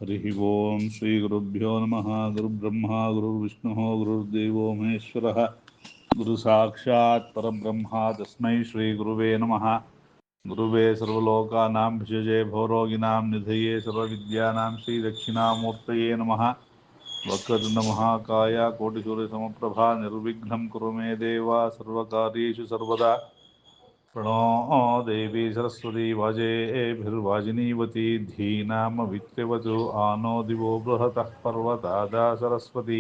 ಹರಿ ಓಂ ಶ್ರೀ ಗುರುಭ್ಯೋ ನಮಃ. ಗುರುಬ್ರಹ್ಮ ಗುರುರ್ವಿಷ್ಣು ಗುರುರ್ದೇವೋ ಮಹೇಶ್ವರಃ. ಗುರು ಸಾಕ್ಷಾತ್ ಪರಬ್ರಹ್ಮ ತಸ್ಮೈ ಶ್ರೀ ಗುರುವೇ ನಮಃ. ಗುರುವೇ ಸರ್ವಲೋಕಾನಾಂ ಭಿಷಜೇ ಭವರೋಗಿಣಾಂ ನಿಧಯೇ ಸರ್ವವಿದ್ಯಾನಾಂ ಶ್ರೀ ದಕ್ಷಿಣಾಮೂರ್ತಯೇ ನಮಃ. ವಕ್ರತುಂಡ ಮಹಾಕಾಯ ಕೋಟಿಸೂರ್ಯ ಸಮಪ್ರಭಾ ನಿರ್ವಿಘ್ನಂ ಕುರು ಮೇ ದೇವ ಸರ್ವಕಾರ್ಯೇಷು ಸರ್ವದಾ. ಪ್ರಣೋ ದೇವಿ ಸರಸ್ವತಿ ವಾಜೇಭಿರ್ವಾಜಿನೀವತಿ ಧೀನಾಮವಿತ್ರ್ಯವತು ಆನೋ ದಿವೋ ಬೃಹತಃ ಪರ್ವತಾದಾ ಸರಸ್ವತಿ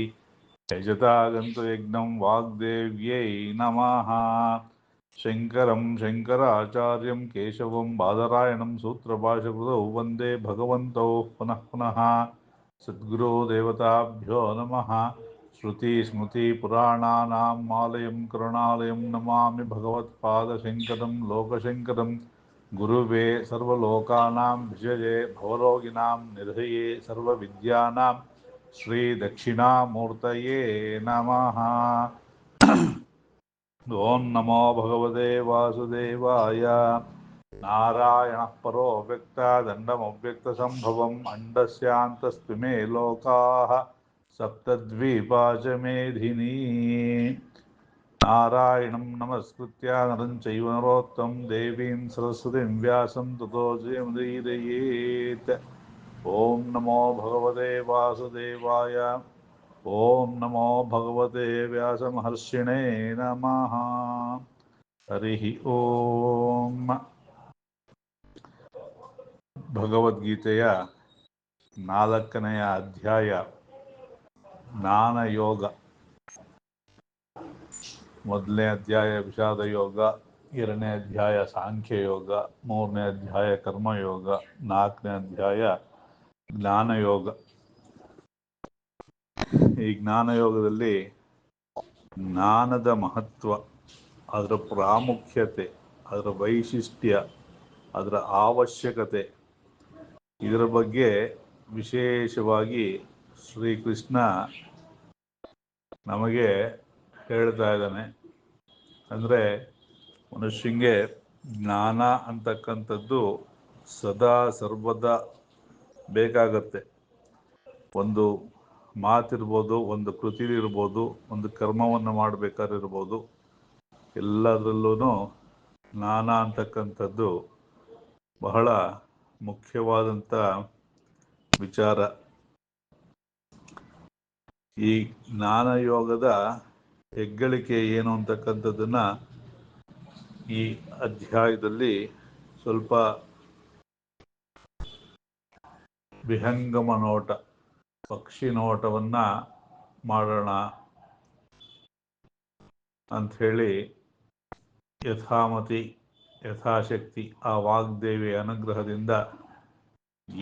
ಯಜತಾಗಂತು ಯಜ್ಞಂ ವಾಗ್ದೇವ್ಯೈ ನಮಃ. ಶಂಕರಂ ಶಂಕರಾಚಾರ್ಯಂ ಕೇಶವಂ ಬಾದರಾಯಣಂ ಸೂತ್ರಭಾಷಕೃತೌ ವಂದೇ ಭಗವಂತೌ ಪುನಃ ಪುನಃ. ಸದ್ಗುರೋ ದೇವತಾಭ್ಯೋ ನಮಃ. ಶ್ರುತಿ ಸ್ಮೃತಿ ಪುರಾಣಾನಾಂ ಆಲಯಂ ಕರುಣಾಲಯಂ ನಮಾಮಿ ಭಗವತ್ಪಾದಶಂಕರಂ ಲೋಕಶಂಕರಂ. ಗುರುವೇ ಸರ್ವಲೋಕಾನಾಂ ಭಿಷಜೇ ಭವರೋಗಿಣಾಂ ನಿಧಯೇ ಸರ್ವವಿದ್ಯಾನಾಂ ಶ್ರೀ ದಕ್ಷಿಣಾಮೂರ್ತಯೇ ನಮಃ. ಓಂ ನಮೋ ಭಗವತೆ ವಾಸುದೇವಾಯ. ನಾರಾಯಣಃ ಪರೋ ವ್ಯಕ್ತದಂಡಮವ್ಯಕ್ತಸಂಭವಂ ಅಂಡಸ್ಯಾಂತಸ್ತ್ವಿಮೇ ಲೋಕಾಃ ಸಪ್ತದ್ವೀಪಾ ಚ ಮೇಧಿನಿ. ನಾರಾಯಣಂ ನಮಸ್ಕೃತ್ಯ ನರಂ ಚೈವ ನರೋತ್ತಮಂ ದೇವೀಂ ಸರಸ್ವತಿಂ ವ್ಯಾಸಂ ತತೋ ಜಯಮುದೀರಯೇತ್. ಓಂ ನಮೋ ಭಗವತೆ ವಾಸುದೇವಾಯ. ಓಂ ನಮೋ ಭಗವತೆ ವ್ಯಾಸಮಹರ್ಷಿಣೇ ನಮಃ. ಹರಿ ಓಂ. ಭಗವದ್ಗೀತೆಯ 4ನೆಯ ಅಧ್ಯಾಯ ಜ್ಞಾನಯೋಗ. ಮೊದಲನೇ ಅಧ್ಯಾಯ ವಿಷಾದ ಯೋಗ, 2ನೇ ಅಧ್ಯಾಯ ಸಾಂಖ್ಯಯೋಗ, 3ನೇ ಅಧ್ಯಾಯ ಕರ್ಮಯೋಗ, 4ನೇ ಅಧ್ಯಾಯ ಜ್ಞಾನಯೋಗ. ಈ ಜ್ಞಾನಯೋಗದಲ್ಲಿ ಜ್ಞಾನದ ಮಹತ್ವ, ಅದರ ಪ್ರಾಮುಖ್ಯತೆ, ಅದರ ವೈಶಿಷ್ಟ್ಯ, ಅದರ ಅವಶ್ಯಕತೆ, ಇದರ ಬಗ್ಗೆ ವಿಶೇಷವಾಗಿ ಶ್ರೀಕೃಷ್ಣ ನಮಗೆ ಹೇಳ್ತಾ ಇದ್ದಾನೆ. ಅಂದರೆ ಮನುಷ್ಯನಿಗೆ ಜ್ಞಾನ ಅಂತಕ್ಕಂಥದ್ದು ಸದಾ ಸರ್ವದಾ ಬೇಕಾಗತ್ತೆ. ಒಂದು ಮಾತಿರ್ಬೋದು, ಒಂದು ಕೃತಿ ಇರ್ಬೋದು, ಒಂದು ಕರ್ಮವನ್ನು ಮಾಡಬೇಕಾದ್ರೆ ಇರ್ಬೋದು, ಎಲ್ಲದರಲ್ಲೂ ಜ್ಞಾನ ಅಂತಕ್ಕಂಥದ್ದು ಬಹಳ ಮುಖ್ಯವಾದಂಥ ವಿಚಾರ. ಈ ಜ್ಞಾನಯೋಗದ ಹೆಗ್ಗಳಿಕೆ ಏನು ಅಂತಕ್ಕಂಥದ್ದನ್ನು ಈ ಅಧ್ಯಾಯದಲ್ಲಿ ಸ್ವಲ್ಪ ವಿಹಂಗಮ ನೋಟ, ಪಕ್ಷಿ ನೋಟವನ್ನು ಮಾಡೋಣ ಅಂಥೇಳಿ ಯಥಾಮತಿ ಯಥಾಶಕ್ತಿ ಆ ವಾಗ್ದೇವಿಯ ಅನುಗ್ರಹದಿಂದ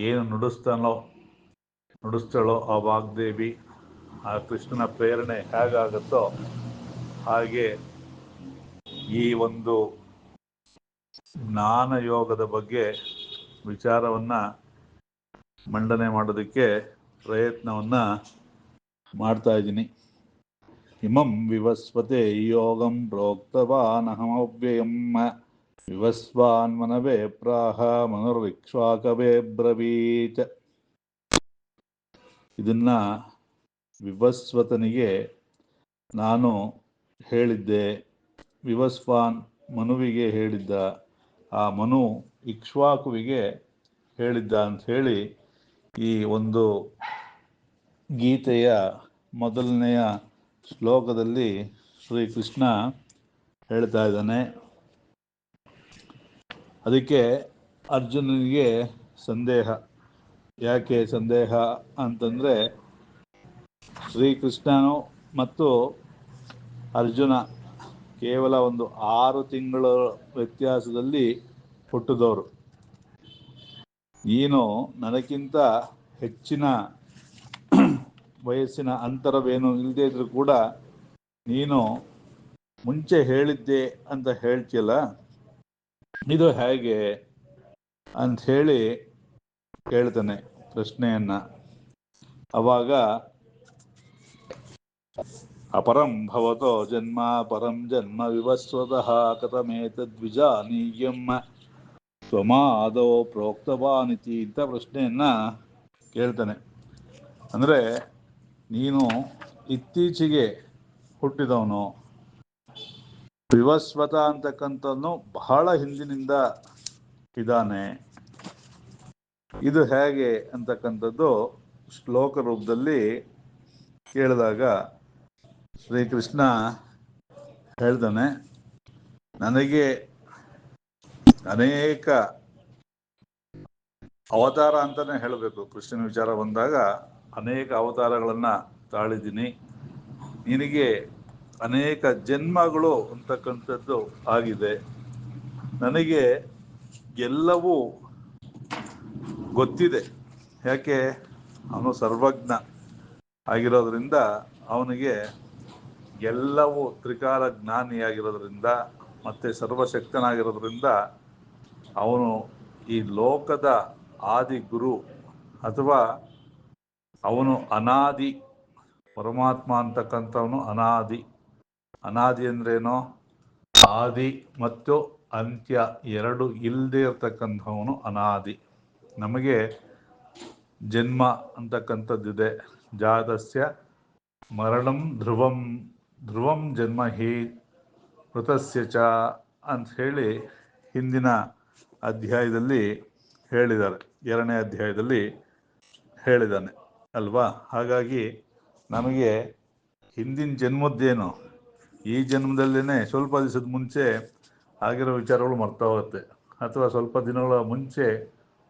ಏನು ನುಡಿಸ್ತಾಳೋ ಆ ವಾಗ್ದೇವಿ, ಆ ಕೃಷ್ಣನ ಪ್ರೇರಣೆ ಹೇಗಾಗುತ್ತೋ ಹಾಗೆ ಈ ಒಂದು ಜ್ಞಾನಯೋಗದ ಬಗ್ಗೆ ವಿಚಾರವನ್ನು ಮಂಡನೆ ಮಾಡೋದಕ್ಕೆ ಪ್ರಯತ್ನವನ್ನು ಮಾಡ್ತಾ ಇದ್ದೀನಿ. ಇಮಂ ವಿವಸ್ವತೆ ಯೋಗಂ ಪ್ರೋಕ್ತವಾನಹಮವ್ಯಯಂ ವಿವಸ್ವಾನ್ ಮನವೇ ಪ್ರಾಹ ಮನುರ್ವಿಕ್ಷ್ವಾಕವೇ ಬ್ರವೀತ್. ಇದನ್ನ ವಿವಸ್ವತನಿಗೆ ನಾನು ಹೇಳಿದ್ದೆ, ವಿವಸ್ವಾನ್ ಮನುವಿಗೆ ಹೇಳಿದ್ದ, ಆ ಮನು ಇಕ್ಷ್ವಾಕುವಿಗೆ ಹೇಳಿದ್ದ ಅಂಥೇಳಿ ಈ ಒಂದು ಗೀತೆಯ ಮೊದಲನೆಯ ಶ್ಲೋಕದಲ್ಲಿ ಶ್ರೀಕೃಷ್ಣ ಹೇಳ್ತಾ ಇದ್ದಾನೆ. ಅದಕ್ಕೆ ಅರ್ಜುನನಿಗೆ ಸಂದೇಹ. ಯಾಕೆ ಸಂದೇಹ ಅಂತಂದರೆ, ಶ್ರೀಕೃಷ್ಣನು ಮತ್ತು ಅರ್ಜುನ ಕೇವಲ ಒಂದು 6 ತಿಂಗಳ ವ್ಯತ್ಯಾಸದಲ್ಲಿ ಹುಟ್ಟಿದವರು. ನೀನು ನನಗಿಂತ ಹೆಚ್ಚಿನ ವಯಸ್ಸಿನ ಅಂತರವೇನು ಇಲ್ಲದೇ ಇದ್ರೂ ಕೂಡ ನೀನು ಮುಂಚೆ ಹೇಳಿದ್ದೆ ಅಂತ ಹೇಳ್ತಿಯಲ್ಲ, ಇದು ಹೇಗೆ ಅಂಥೇಳಿ ಕೇಳ್ತಾನೆ ಪ್ರಶ್ನೆಯನ್ನು. ಅವಾಗ ಅಪರಂ ಭವತೋ ಜನ್ಮ ಪರಂ ಜನ್ಮ ವಿವಸ್ವತಃ ಕಥಮೇತದ್ವಿಜಾನೀಯಂ ತ್ವಮಾದೌ ಪ್ರೋಕ್ತವಾನಿತಿ ಅಂತ ಪ್ರಶ್ನೆಯನ್ನು ಕೇಳ್ತಾನೆ. ಅಂದರೆ ನೀನು ಇತ್ತೀಚೆಗೆ ಹುಟ್ಟಿದವನು, ವಿವಸ್ವತ ಅಂತಕ್ಕಂಥವನು ಬಹಳ ಹಿಂದಿನಿಂದ ಇದ್ದಾನೆ. ಇದು ಹೇಗೆ ಅಂತಕ್ಕಂಥದ್ದು ಶ್ಲೋಕ ರೂಪದಲ್ಲಿ ಕೇಳಿದಾಗ ಶ್ರೀಕೃಷ್ಣ ಹೇಳ್ತಾನೆ, ನನಗೆ ಅನೇಕ ಅವತಾರ ಅಂತಾನೆ ಹೇಳಬೇಕು. ಕೃಷ್ಣನ ವಿಚಾರ ಬಂದಾಗ ಅನೇಕ ಅವತಾರಗಳನ್ನು ತಾಳಿದ್ದೀನಿ. ನಿನಗೆ ಅನೇಕ ಜನ್ಮಗಳು ಅಂತಕ್ಕಂಥದ್ದು ಆಗಿದೆ. ನನಗೆ ಎಲ್ಲವೂ ಗೊತ್ತಿದೆ. ಯಾಕೆ? ಅವನು ಸರ್ವಜ್ಞ ಆಗಿರೋದ್ರಿಂದ, ಅವನಿಗೆ ಎಲ್ಲವೂ ತ್ರಿಕಾಲ ಜ್ಞಾನಿಯಾಗಿರೋದ್ರಿಂದ ಮತ್ತು ಸರ್ವಶಕ್ತನಾಗಿರೋದ್ರಿಂದ ಅವನು ಈ ಲೋಕದ ಆದಿ ಗುರು, ಅಥವಾ ಅವನು ಅನಾದಿ. ಪರಮಾತ್ಮ ಅಂತಕ್ಕಂಥವನು ಅನಾದಿ. ಅನಾದಿ ಅಂದ್ರೇನೋ? ಆದಿ ಮತ್ತು ಅಂತ್ಯ ಎರಡು ಇಲ್ಲದೆ ಇರತಕ್ಕಂಥವನು ಅನಾದಿ. ನಮಗೆ ಜನ್ಮ ಅಂತಕ್ಕಂಥದ್ದಿದೆ. ಜಾತಸ್ಯ ಮರಣಂ ಧ್ರುವಂ ಧ್ರುವಂ ಜನ್ಮ ಹಿ ಮೃತಸ್ಯ ಚ ಅಂತ ಹೇಳಿ ಹಿಂದಿನ ಅಧ್ಯಾಯದಲ್ಲಿ ಹೇಳಿದ್ದಾರೆ, 2ನೇ ಅಧ್ಯಾಯದಲ್ಲಿ ಹೇಳಿದ್ದಾನೆ ಅಲ್ವಾ? ಹಾಗಾಗಿ ನಮಗೆ ಹಿಂದಿನ ಜನ್ಮದ್ದೇನು, ಈ ಜನ್ಮದಲ್ಲೇ ಸ್ವಲ್ಪ ದಿವಸದ ಮುಂಚೆ ಆಗಿರೋ ವಿಚಾರಗಳು ಮರ್ತೋಗುತ್ತೆ, ಅಥವಾ ಸ್ವಲ್ಪ ದಿನಗಳ ಮುಂಚೆ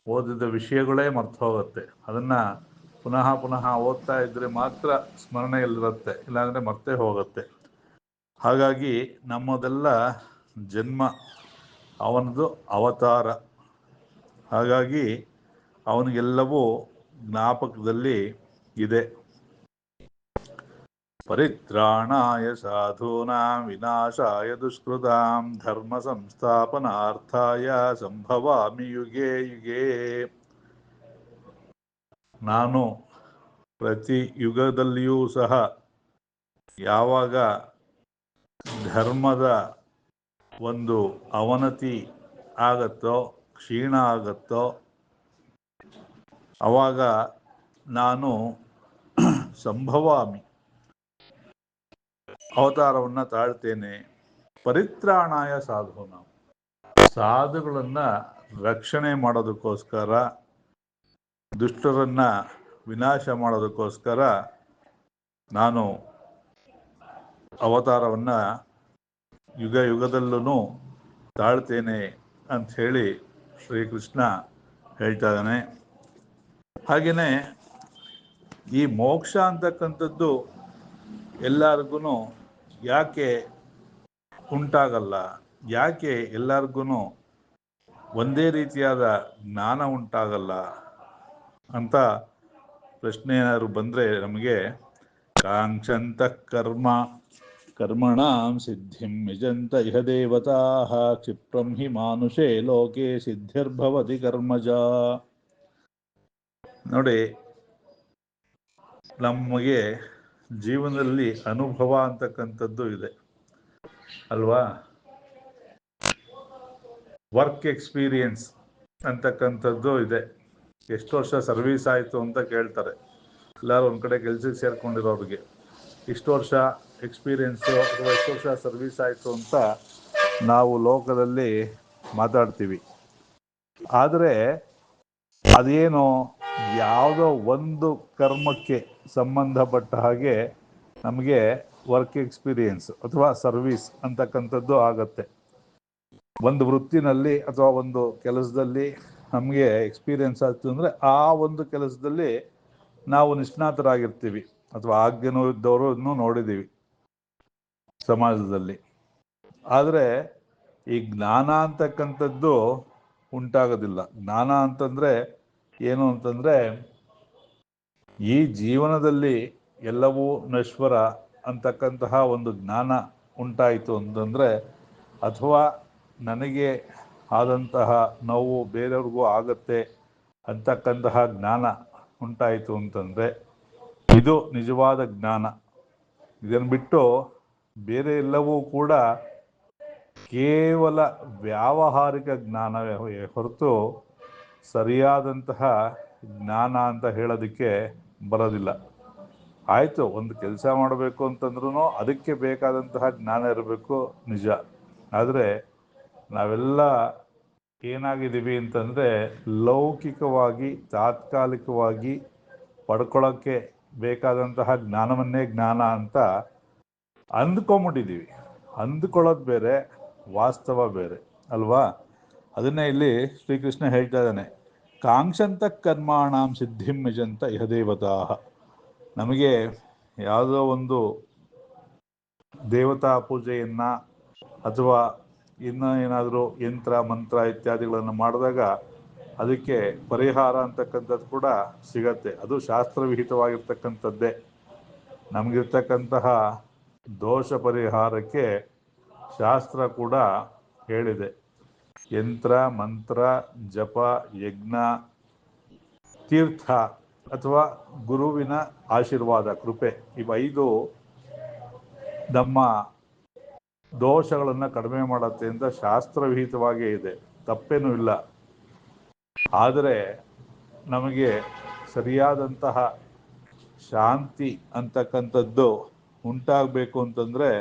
ಓದಿದ ವಿಷಯಗಳೇ ಮರ್ತೋಗುತ್ತೆ. ಅದನ್ನು ಪುನಃ ಪುನಃ ಓದ್ತಾ ಇದ್ದರೆ ಮಾತ್ರ ಸ್ಮರಣೆಯಲ್ಲಿರುತ್ತೆ, ಇಲ್ಲಾಂದರೆ ಮರ್ತೇ ಹೋಗುತ್ತೆ. ಹಾಗಾಗಿ ನಮ್ಮದೆಲ್ಲ ಜನ್ಮ ಅವನದು ಅವತಾರ. ಹಾಗಾಗಿ ಅವನಿಗೆಲ್ಲವೂ ಜ್ಞಾಪಕದಲ್ಲಿ ಇದೆ. ಪರಿತ್ರಾಣಾಯ ಸಾಧೂನಾಂ ವಿನಾಶಾಯ ದುಷ್ಕೃತಾಂ ಧರ್ಮ ಸಂಸ್ಥಾಪನಾರ್ಥಾಯ ಸಂಭವಾಮಿ ಯುಗೇ ಯುಗೇ. ನಾನು ಪ್ರತಿ ಯುಗದಲ್ಲಿಯೂ ಸಹ ಯಾವಾಗ ಧರ್ಮದ ಒಂದು ಅವನತಿ ಆಗತ್ತೋ, ಕ್ಷೀಣ ಆಗತ್ತೋ, ಆವಾಗ ನಾನು ಸಂಭವಾಮಿ, ಅವತಾರವನ್ನು ತಾಳ್ತೇನೆ. ಪರಿತ್ರಾಣಾಯ ಸಾಧೂನ, ಸಾಧುಗಳನ್ನು ರಕ್ಷಣೆ ಮಾಡೋದಕ್ಕೋಸ್ಕರ, ದುಷ್ಟರನ್ನು ವಿನಾಶ ಮಾಡೋದಕ್ಕೋಸ್ಕರ ನಾನು ಅವತಾರವನ್ನು ಯುಗ ಯುಗದಲ್ಲೂ ತಾಳ್ತೇನೆ ಅಂಥೇಳಿ ಶ್ರೀಕೃಷ್ಣ ಹೇಳ್ತಾ ಇದ್ದಾನೆ. ಹಾಗೆಯೇ ಈ ಮೋಕ್ಷ ಅಂತಕ್ಕಂಥದ್ದು ಎಲ್ಲರಿಗೂ ಯಾಕೆ ಉಂಟಾಗಲ್ಲ? ಯಾಕೆ ಎಲ್ಲರಿಗೂ ಒಂದೇ ರೀತಿಯಾದ ಜ್ಞಾನ ಉಂಟಾಗಲ್ಲ ಅಂತ ಪ್ರಶ್ನೆ ಏನಾದ್ರು ಬಂದರೆ ನಮಗೆ, ಕಾಂಕ್ಷಂತ ಕರ್ಮಣಾಂ ಸಿದ್ಧಿಂ ಯಜಂತ ಇಹ ದೇವತಾಃ ಕ್ಷಿಪ್ರಂ ಹಿ ಮಾನುಷೇ ಲೋಕೆ ಸಿದ್ಧಿರ್ಭವತಿ ಕರ್ಮಜ. ನೋಡಿ, ನಮಗೆ ಜೀವನದಲ್ಲಿ ಅನುಭವ ಅಂತಕ್ಕಂಥದ್ದು ಇದೆ ಅಲ್ವಾ? ವರ್ಕ್ ಎಕ್ಸ್ಪೀರಿಯನ್ಸ್ ಅಂತಕ್ಕಂಥದ್ದು ಇದೆ. ಎಷ್ಟು ವರ್ಷ ಸರ್ವೀಸ್ ಆಯಿತು ಅಂತ ಕೇಳ್ತಾರೆ ಎಲ್ಲರೂ. ಒಂದು ಕಡೆ ಕೆಲಸಕ್ಕೆ ಸೇರ್ಕೊಂಡಿರೋರಿಗೆ ಇಷ್ಟು ವರ್ಷ ಎಕ್ಸ್ಪೀರಿಯೆನ್ಸು ಅಥವಾ ಎಷ್ಟು ವರ್ಷ ಸರ್ವೀಸ್ ಆಯಿತು ಅಂತ ನಾವು ಲೋಕದಲ್ಲಿ ಮಾತಾಡ್ತೀವಿ. ಆದರೆ ಅದೇನೋ ಯಾವುದೋ ಒಂದು ಕರ್ಮಕ್ಕೆ ಸಂಬಂಧಪಟ್ಟ ಹಾಗೆ ನಮಗೆ ವರ್ಕ್ ಎಕ್ಸ್ಪೀರಿಯೆನ್ಸ್ ಅಥವಾ ಸರ್ವೀಸ್ ಅಂತಕ್ಕಂಥದ್ದು ಆಗತ್ತೆ. ಒಂದು ವೃತ್ತಿನಲ್ಲಿ ಅಥವಾ ಒಂದು ಕೆಲಸದಲ್ಲಿ ನಮಗೆ ಎಕ್ಸ್ಪೀರಿಯೆನ್ಸ್ ಆಯಿತು ಅಂದರೆ ಆ ಒಂದು ಕೆಲಸದಲ್ಲಿ ನಾವು ನಿಷ್ಣಾತರಾಗಿರ್ತೀವಿ, ಅಥವಾ ಆಜ್ಞೆನೂ ಇದ್ದವರು ನೋಡಿದ್ದೀವಿ ಸಮಾಜದಲ್ಲಿ. ಆದರೆ ಈ ಜ್ಞಾನ ಅಂತಕ್ಕಂಥದ್ದು ಉಂಟಾಗೋದಿಲ್ಲ. ಜ್ಞಾನ ಅಂತಂದರೆ ಏನು ಅಂತಂದರೆ, ಈ ಜೀವನದಲ್ಲಿ ಎಲ್ಲವೂ ನಶ್ವರ ಅಂತಕ್ಕಂತಹ ಒಂದು ಜ್ಞಾನ ಉಂಟಾಯಿತು ಅಂತಂದರೆ, ಅಥವಾ ನನಗೆ ಆದಂತಹ ನೋವು ಬೇರೆಯವ್ರಿಗೂ ಆಗತ್ತೆ ಅಂತಕ್ಕಂತಹ ಜ್ಞಾನ ಉಂಟಾಯಿತು ಅಂತಂದರೆ ಇದು ನಿಜವಾದ ಜ್ಞಾನ. ಇದನ್ನು ಬಿಟ್ಟು ಬೇರೆ ಎಲ್ಲವೂ ಕೂಡ ಕೇವಲ ವ್ಯಾವಹಾರಿಕ ಜ್ಞಾನವೇ ಹೊರತು ಸರಿಯಾದಂತಹ ಜ್ಞಾನ ಅಂತ ಹೇಳೋದಕ್ಕೆ ಬರೋದಿಲ್ಲ. ಆಯಿತು, ಒಂದು ಕೆಲಸ ಮಾಡಬೇಕು ಅಂತಂದ್ರೂ ಅದಕ್ಕೆ ಬೇಕಾದಂತಹ ಜ್ಞಾನ ಇರಬೇಕು, ನಿಜ. ಆದರೆ ನಾವೆಲ್ಲ ಏನಾಗಿದ್ದೀವಿ ಅಂತಂದರೆ, ಲೌಕಿಕವಾಗಿ ತಾತ್ಕಾಲಿಕವಾಗಿ ಪಡ್ಕೊಳ್ಳೋಕ್ಕೆ ಬೇಕಾದಂತಹ ಜ್ಞಾನವನ್ನೇ ಜ್ಞಾನ ಅಂತ ಅಂದ್ಕೊಂಬಿಟ್ಟಿದ್ದೀವಿ. ಅಂದ್ಕೊಳ್ಳೋದು ಬೇರೆ, ವಾಸ್ತವ ಬೇರೆ ಅಲ್ವಾ? ಅದನ್ನೇ ಇಲ್ಲಿ ಶ್ರೀಕೃಷ್ಣ ಹೇಳ್ತಾ ಇದ್ದಾನೆ, ಕಾಂಕ್ಷಂತ ಕರ್ಮಾಣಾಂ ಸಿದ್ಧಿಂ ಯಜಂತ ಇಹ ದೇವತಾ. ನಮಗೆ ಯಾವುದೋ ಒಂದು ದೇವತಾ ಪೂಜೆಯನ್ನು ಅಥವಾ ಇನ್ನೂ ಏನಾದರೂ ಯಂತ್ರ ಮಂತ್ರ ಇತ್ಯಾದಿಗಳನ್ನು ಮಾಡಿದಾಗ ಅದಕ್ಕೆ ಪರಿಹಾರ ಅಂತಕ್ಕಂಥದ್ದು ಕೂಡ ಸಿಗತ್ತೆ. ಅದು ಶಾಸ್ತ್ರವಿಹಿತವಾಗಿರ್ತಕ್ಕಂಥದ್ದೇ. ನಮಗಿರ್ತಕ್ಕಂತಹ ದೋಷ ಪರಿಹಾರಕ್ಕೆ ಶಾಸ್ತ್ರ ಕೂಡ ಹೇಳಿದೆ. ಯಂತ್ರ ಮಂತ್ರ ಜಪ ಯಜ್ಞ ತೀರ್ಥ ಅಥವಾ ಗುರುವಿನ ಆಶೀರ್ವಾದ ಕೃಪೆ, ಇವು ನಮ್ಮ ದೋಷಗಳನ್ನು ಕಡಿಮೆ ಮಾಡುತ್ತೆ ಅಂತ ಶಾಸ್ತ್ರವಿಹಿತವಾಗೇ ಇದೆ, ತಪ್ಪೇನೂ ಇಲ್ಲ. ಆದರೆ ನಮಗೆ ಸರಿಯಾದಂತಹ ಶಾಂತಿ ಅಂತಕ್ಕಂಥದ್ದು ಉಂಟಾಗಬೇಕು ಅಂತಂದರೆ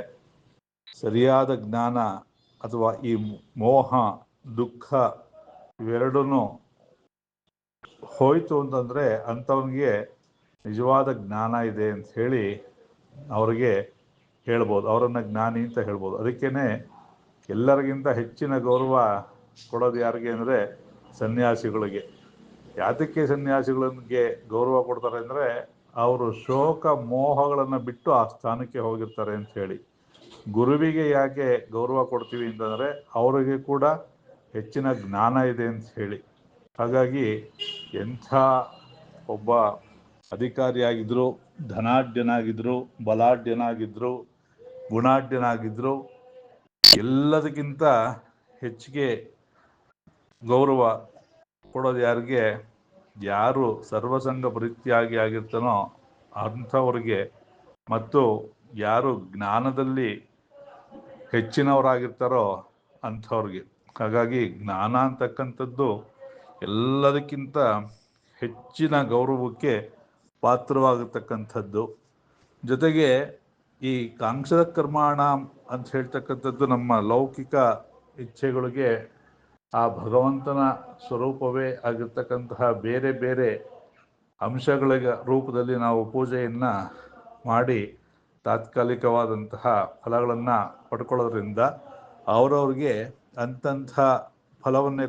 ಸರಿಯಾದ ಜ್ಞಾನ ಅಥವಾ ಈ ಮೋಹ ದುಃಖ ಇವೆರಡೂ ಹೋಯಿತು ಅಂತಂದರೆ ಅಂಥವನಿಗೆ ನಿಜವಾದ ಜ್ಞಾನ ಇದೆ ಅಂತ ಹೇಳಿ ಅವರಿಗೆ ಹೇಳ್ಬೋದು, ಅವರನ್ನು ಜ್ಞಾನಿ ಅಂತ ಹೇಳ್ಬೋದು. ಅದಕ್ಕೇ ಎಲ್ಲರಿಗಿಂತ ಹೆಚ್ಚಿನ ಗೌರವ ಕೊಡೋದು ಯಾರಿಗೆ ಅಂದರೆ ಸನ್ಯಾಸಿಗಳಿಗೆ. ಯಾತಕ್ಕೆ ಸನ್ಯಾಸಿಗಳಿಗೆ ಗೌರವ ಕೊಡ್ತಾರೆ ಅಂದರೆ, ಅವರು ಶೋಕ ಮೋಹಗಳನ್ನು ಬಿಟ್ಟು ಆ ಸ್ಥಾನಕ್ಕೆ ಹೋಗಿರ್ತಾರೆ ಅಂತ ಹೇಳಿ. ಗುರುವಿಗೆ ಯಾಕೆ ಗೌರವ ಕೊಡ್ತೀವಿ ಅಂತಂದರೆ ಅವರಿಗೆ ಕೂಡ ಹೆಚ್ಚಿನ ಜ್ಞಾನ ಇದೆ ಅಂತ ಹೇಳಿ. ಹಾಗಾಗಿ ಎಂಥ ಒಬ್ಬ ಅಧಿಕಾರಿಯಾಗಿದ್ದರು, ಧನಾಢ್ಯನಾಗಿದ್ದರು, ಬಲಾಢ್ಯನಾಗಿದ್ದರು, ಗುಣಾಢ್ಯನಾಗಿದ್ದರು, ಎಲ್ಲದಕ್ಕಿಂತ ಹೆಚ್ಚಿಗೆ ಗೌರವ ಕೊಡೋದು ಯಾರಿಗೆ? ಯಾರು ಸರ್ವಸಂಗ ಪರಿತ್ಯಾಗಿ ಆಗಿರ್ತಾನೋ ಅಂಥವ್ರಿಗೆ, ಮತ್ತು ಯಾರು ಜ್ಞಾನದಲ್ಲಿ ಹೆಚ್ಚಿನವರಾಗಿರ್ತಾರೋ ಅಂಥವ್ರಿಗೆ. ಹಾಗಾಗಿ ಜ್ಞಾನ ಅಂತಕ್ಕಂಥದ್ದು ಎಲ್ಲದಕ್ಕಿಂತ ಹೆಚ್ಚಿನ ಗೌರವಕ್ಕೆ ಪಾತ್ರವಾಗಿರ್ತಕ್ಕಂಥದ್ದು. ಜೊತೆಗೆ ಈ ಕಾಂಕ್ಷದ ಕರ್ಮಾಣ ಅಂತ ಹೇಳ್ತಕ್ಕಂಥದ್ದು ನಮ್ಮ ಲೌಕಿಕ ಇಚ್ಛೆಗಳಿಗೆ ಆ ಭಗವಂತನ ಸ್ವರೂಪವೇ ಆಗಿರ್ತಕ್ಕಂತಹ ಬೇರೆ ಬೇರೆ ಅಂಶಗಳ ರೂಪದಲ್ಲಿ ನಾವು ಪೂಜೆಯನ್ನು ಮಾಡಿ ತಾತ್ಕಾಲಿಕವಾದಂತಹ ಫಲಗಳನ್ನು ಪಡ್ಕೊಳ್ಳೋದ್ರಿಂದ ಅವರವ್ರಿಗೆ ಅಂತಂಥ ಫಲವನ್ನೇ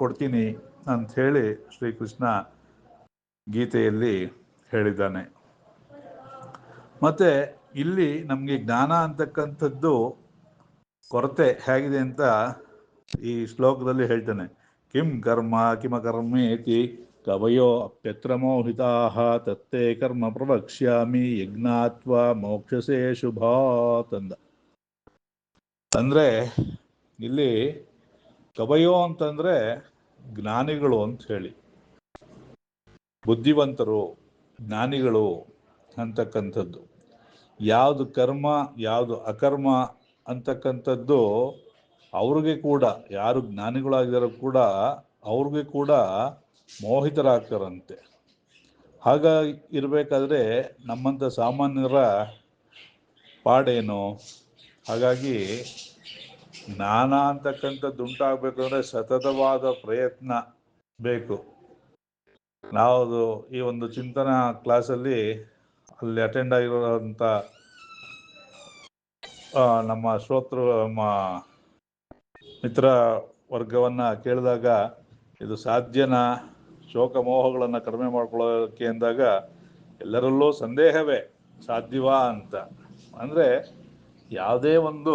ಕೊಡ್ತೀನಿ ಅಂಥೇಳಿ ಶ್ರೀಕೃಷ್ಣ ಗೀತೆಯಲ್ಲಿ ಹೇಳಿದ್ದಾನೆ. ಮತ್ತು ಇಲ್ಲಿ ನಮಗೆ ಜ್ಞಾನ ಅಂತಕ್ಕಂಥದ್ದು ಕೊರತೆ ಹೇಗಿದೆ ಅಂತ ಈ ಶ್ಲೋಕದಲ್ಲಿ ಹೇಳ್ತಾನೆ. ಕಿಂ ಕರ್ಮ ಕಿಮಕರ್ಮೇತಿ ಕವಯೋ ಅಪ್ಯತ್ರ ಮೋಹಿತಾಃ ತತ್ತೇ ಕರ್ಮ ಪ್ರವಕ್ಷ್ಯಾಮಿ ಯಜ್ಞಾತ್ವಾ ಮೋಕ್ಷಸೇ ಶುಭಾತ್ ಅಂದ. ಅಂದರೆ ಇಲ್ಲಿ ಕವಯೋ ಅಂತಂದರೆ ಜ್ಞಾನಿಗಳು ಅಂತ ಹೇಳಿ, ಬುದ್ಧಿವಂತರು, ಜ್ಞಾನಿಗಳು ಅಂತಕ್ಕಂಥದ್ದು. ಯಾವುದು ಕರ್ಮ ಯಾವುದು ಅಕರ್ಮ ಅಂತಕ್ಕಂಥದ್ದು ಅವ್ರಿಗೆ ಕೂಡ, ಯಾರು ಜ್ಞಾನಿಗಳಾಗಿದ್ದಾರೋ ಕೂಡ ಅವ್ರಿಗೆ ಕೂಡ ಮೋಹಿತರಾಗ್ತಾರಂತೆ. ಹಾಗಾಗಿ ಇರಬೇಕಾದ್ರೆ ನಮ್ಮಂಥ ಸಾಮಾನ್ಯರ ಪಾಡೇನು? ಹಾಗಾಗಿ ಜ್ಞಾನ ಅಂತಕ್ಕಂಥದ್ದು ಉಂಟಾಗಬೇಕಂದ್ರೆ ಸತತವಾದ ಪ್ರಯತ್ನ ಬೇಕು. ನಾವು ಈ ಒಂದು ಚಿಂತನಾ ಕ್ಲಾಸಲ್ಲಿ ಅಲ್ಲಿ ಅಟೆಂಡ್ ಆಗಿರೋಂಥ ನಮ್ಮ ನಮ್ಮ ಮಿತ್ರ ವರ್ಗವನ್ನು ಕೇಳಿದಾಗ ಇದು ಸಾಧ್ಯನಾ ಶೋಕ ಮೋಹಗಳನ್ನು ಕಡಿಮೆ ಮಾಡ್ಕೊಳ್ಳೋಕ್ಕೆ ಅಂದಾಗ ಎಲ್ಲರಲ್ಲೂ ಸಂದೇಹವೇ, ಸಾಧ್ಯವಾ ಅಂತ. ಅಂದರೆ ಯಾವುದೇ ಒಂದು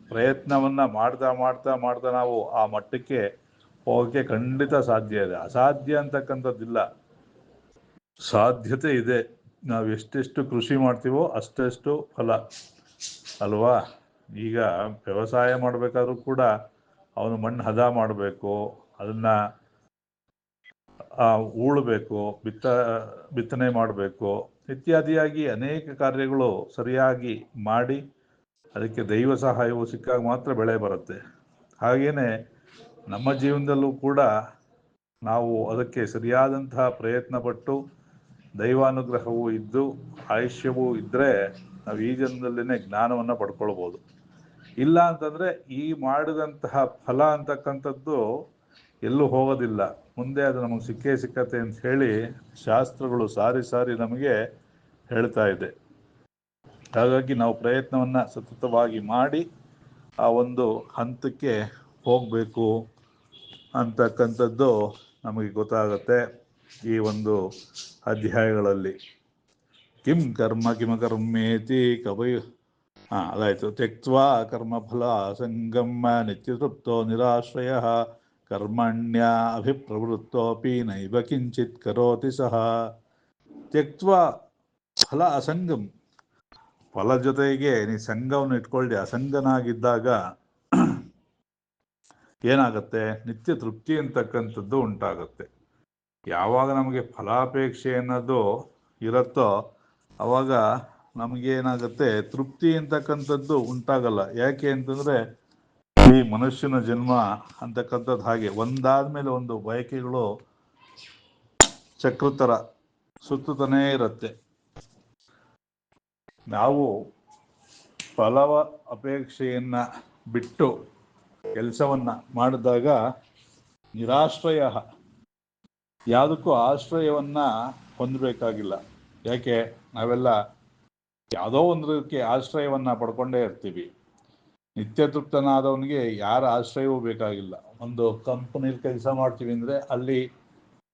ಪ್ರಯತ್ನವನ್ನು ಮಾಡ್ತಾ ಮಾಡ್ತಾ ಮಾಡ್ತಾ ನಾವು ಆ ಮಟ್ಟಕ್ಕೆ ಹೋಗೋಕ್ಕೆ ಖಂಡಿತ ಸಾಧ್ಯ ಇದೆ. ಅಸಾಧ್ಯ ಅಂತಕ್ಕಂಥದ್ದಿಲ್ಲ, ಸಾಧ್ಯತೆ ಇದೆ. ನಾವು ಎಷ್ಟೆಷ್ಟು ಕೃಷಿ ಮಾಡ್ತೀವೋ ಅಷ್ಟೆಷ್ಟು ಫಲ ಅಲ್ವಾ? ಈಗ ವ್ಯವಸಾಯ ಮಾಡಬೇಕಾದ್ರೂ ಕೂಡ ಅವನು ಮಣ್ಣು ಹದ ಮಾಡಬೇಕು, ಅದನ್ನು ಉಳಬೇಕು, ಬಿತ್ತನೆ ಮಾಡಬೇಕು, ಇತ್ಯಾದಿಯಾಗಿ ಅನೇಕ ಕಾರ್ಯಗಳು ಸರಿಯಾಗಿ ಮಾಡಿ ಅದಕ್ಕೆ ದೈವ ಸಹಾಯವು ಸಿಕ್ಕಾಗ ಮಾತ್ರ ಬೆಳೆ ಬರುತ್ತೆ. ಹಾಗೆಯೇ ನಮ್ಮ ಜೀವನದಲ್ಲೂ ಕೂಡ ನಾವು ಅದಕ್ಕೆ ಸರಿಯಾದಂತಹ ಪ್ರಯತ್ನ ಪಟ್ಟು ದೈವಾನುಗ್ರಹವೂ ಇದ್ದು ಆಯುಷ್ಯವೂ ಇದ್ದರೆ ನಾವು ಈ ಜನ್ಮದಲ್ಲೇ ಜ್ಞಾನವನ್ನು ಪಡ್ಕೊಳ್ಬೋದು. ಇಲ್ಲ ಅಂತಂದರೆ ಈ ಮಾಡಿದಂತಹ ಫಲ ಅಂತಕ್ಕಂಥದ್ದು ಎಲ್ಲೂ ಹೋಗೋದಿಲ್ಲ, ಮುಂದೆ ಅದು ನಮಗೆ ಸಿಕ್ಕೇ ಸಿಕ್ಕತ್ತೆ ಅಂತ ಹೇಳಿ ಶಾಸ್ತ್ರಗಳು ಸಾರಿ ಸಾರಿ ನಮಗೆ ಹೇಳ್ತಾ ಇದೆ. ಹಾಗಾಗಿ ನಾವು ಪ್ರಯತ್ನವನ್ನು ಸತತವಾಗಿ ಮಾಡಿ ಆ ಒಂದು ಹಂತಕ್ಕೆ ಹೋಗಬೇಕು ಅಂತಕ್ಕಂಥದ್ದು ನಮಗೆ ಗೊತ್ತಾಗತ್ತೆ ಈ ಒಂದು ಅಧ್ಯಾಯಗಳಲ್ಲಿ. ಕಿಂ ಕರ್ಮ ಕಿಮಕರ್ಮೇತಿ ಕವಯ ಅದಾಯಿತು. ತ್ಯಕ್ತ್ವಾ ಕರ್ಮಫಲ ಸಂಗಮ ನಿತ್ಯತೃಪ್ತೋ ನಿರಾಶ್ರಯ ಕರ್ಮಣ್ಯ ಅಭಿಪ್ರವೃತ್ತೋಪಿ ನೈವ ಕಿಂಚಿತ್ ಕರೋತಿ ಸಹ. ತ್ಯಕ್ತ್ವಾ ಫಲ ಅಸಂಗಂ, ಫಲ ಜೊತೆಗೆ ನೀ ಸಂಘವನ್ನು ಇಟ್ಕೊಳ್ಳಿ. ಅಸಂಗನಾಗಿದ್ದಾಗ ಏನಾಗುತ್ತೆ, ನಿತ್ಯ ತೃಪ್ತಿ ಅಂತಕ್ಕಂಥದ್ದು ಉಂಟಾಗುತ್ತೆ. ಯಾವಾಗ ನಮಗೆ ಫಲಾಪೇಕ್ಷೆ ಅನ್ನೋದು ಇರುತ್ತೋ ಆವಾಗ ನಮಗೇನಾಗುತ್ತೆ, ತೃಪ್ತಿ ಅಂತಕ್ಕಂಥದ್ದು ಉಂಟಾಗಲ್ಲ. ಯಾಕೆ ಅಂತಂದರೆ ಈ ಮನುಷ್ಯನ ಜನ್ಮ ಅಂತಕ್ಕಂಥದ್ದು ಹಾಗೆ ಒಂದಾದ್ಮೇಲೆ ಒಂದು ಬಯಕೆಗಳು ಚಕ್ರ ಥರ ಸುತ್ತುತ್ತಾನೇ ಇರುತ್ತೆ. ನಾವು ಫಲವ ಅಪೇಕ್ಷೆಯನ್ನು ಬಿಟ್ಟು ಕೆಲಸವನ್ನು ಮಾಡಿದಾಗ ನಿರಾಶ್ರಯ, ಯಾವುದಕ್ಕೂ ಆಶ್ರಯವನ್ನು ಹೊಂದಬೇಕಾಗಿಲ್ಲ. ಯಾಕೆ, ನಾವೆಲ್ಲ ಯಾವುದೋ ಒಂದಕ್ಕೆ ಆಶ್ರಯವನ್ನು ಪಡ್ಕೊಂಡೇ ಇರ್ತೀವಿ. ನಿತ್ಯ ತೃಪ್ತನಾದವನಿಗೆ ಯಾರ ಆಶ್ರಯವೂ ಬೇಕಾಗಿಲ್ಲ. ಒಂದು ಕಂಪನಿಲಿ ಕೆಲಸ ಮಾಡ್ತೀವಿ ಅಂದರೆ ಅಲ್ಲಿ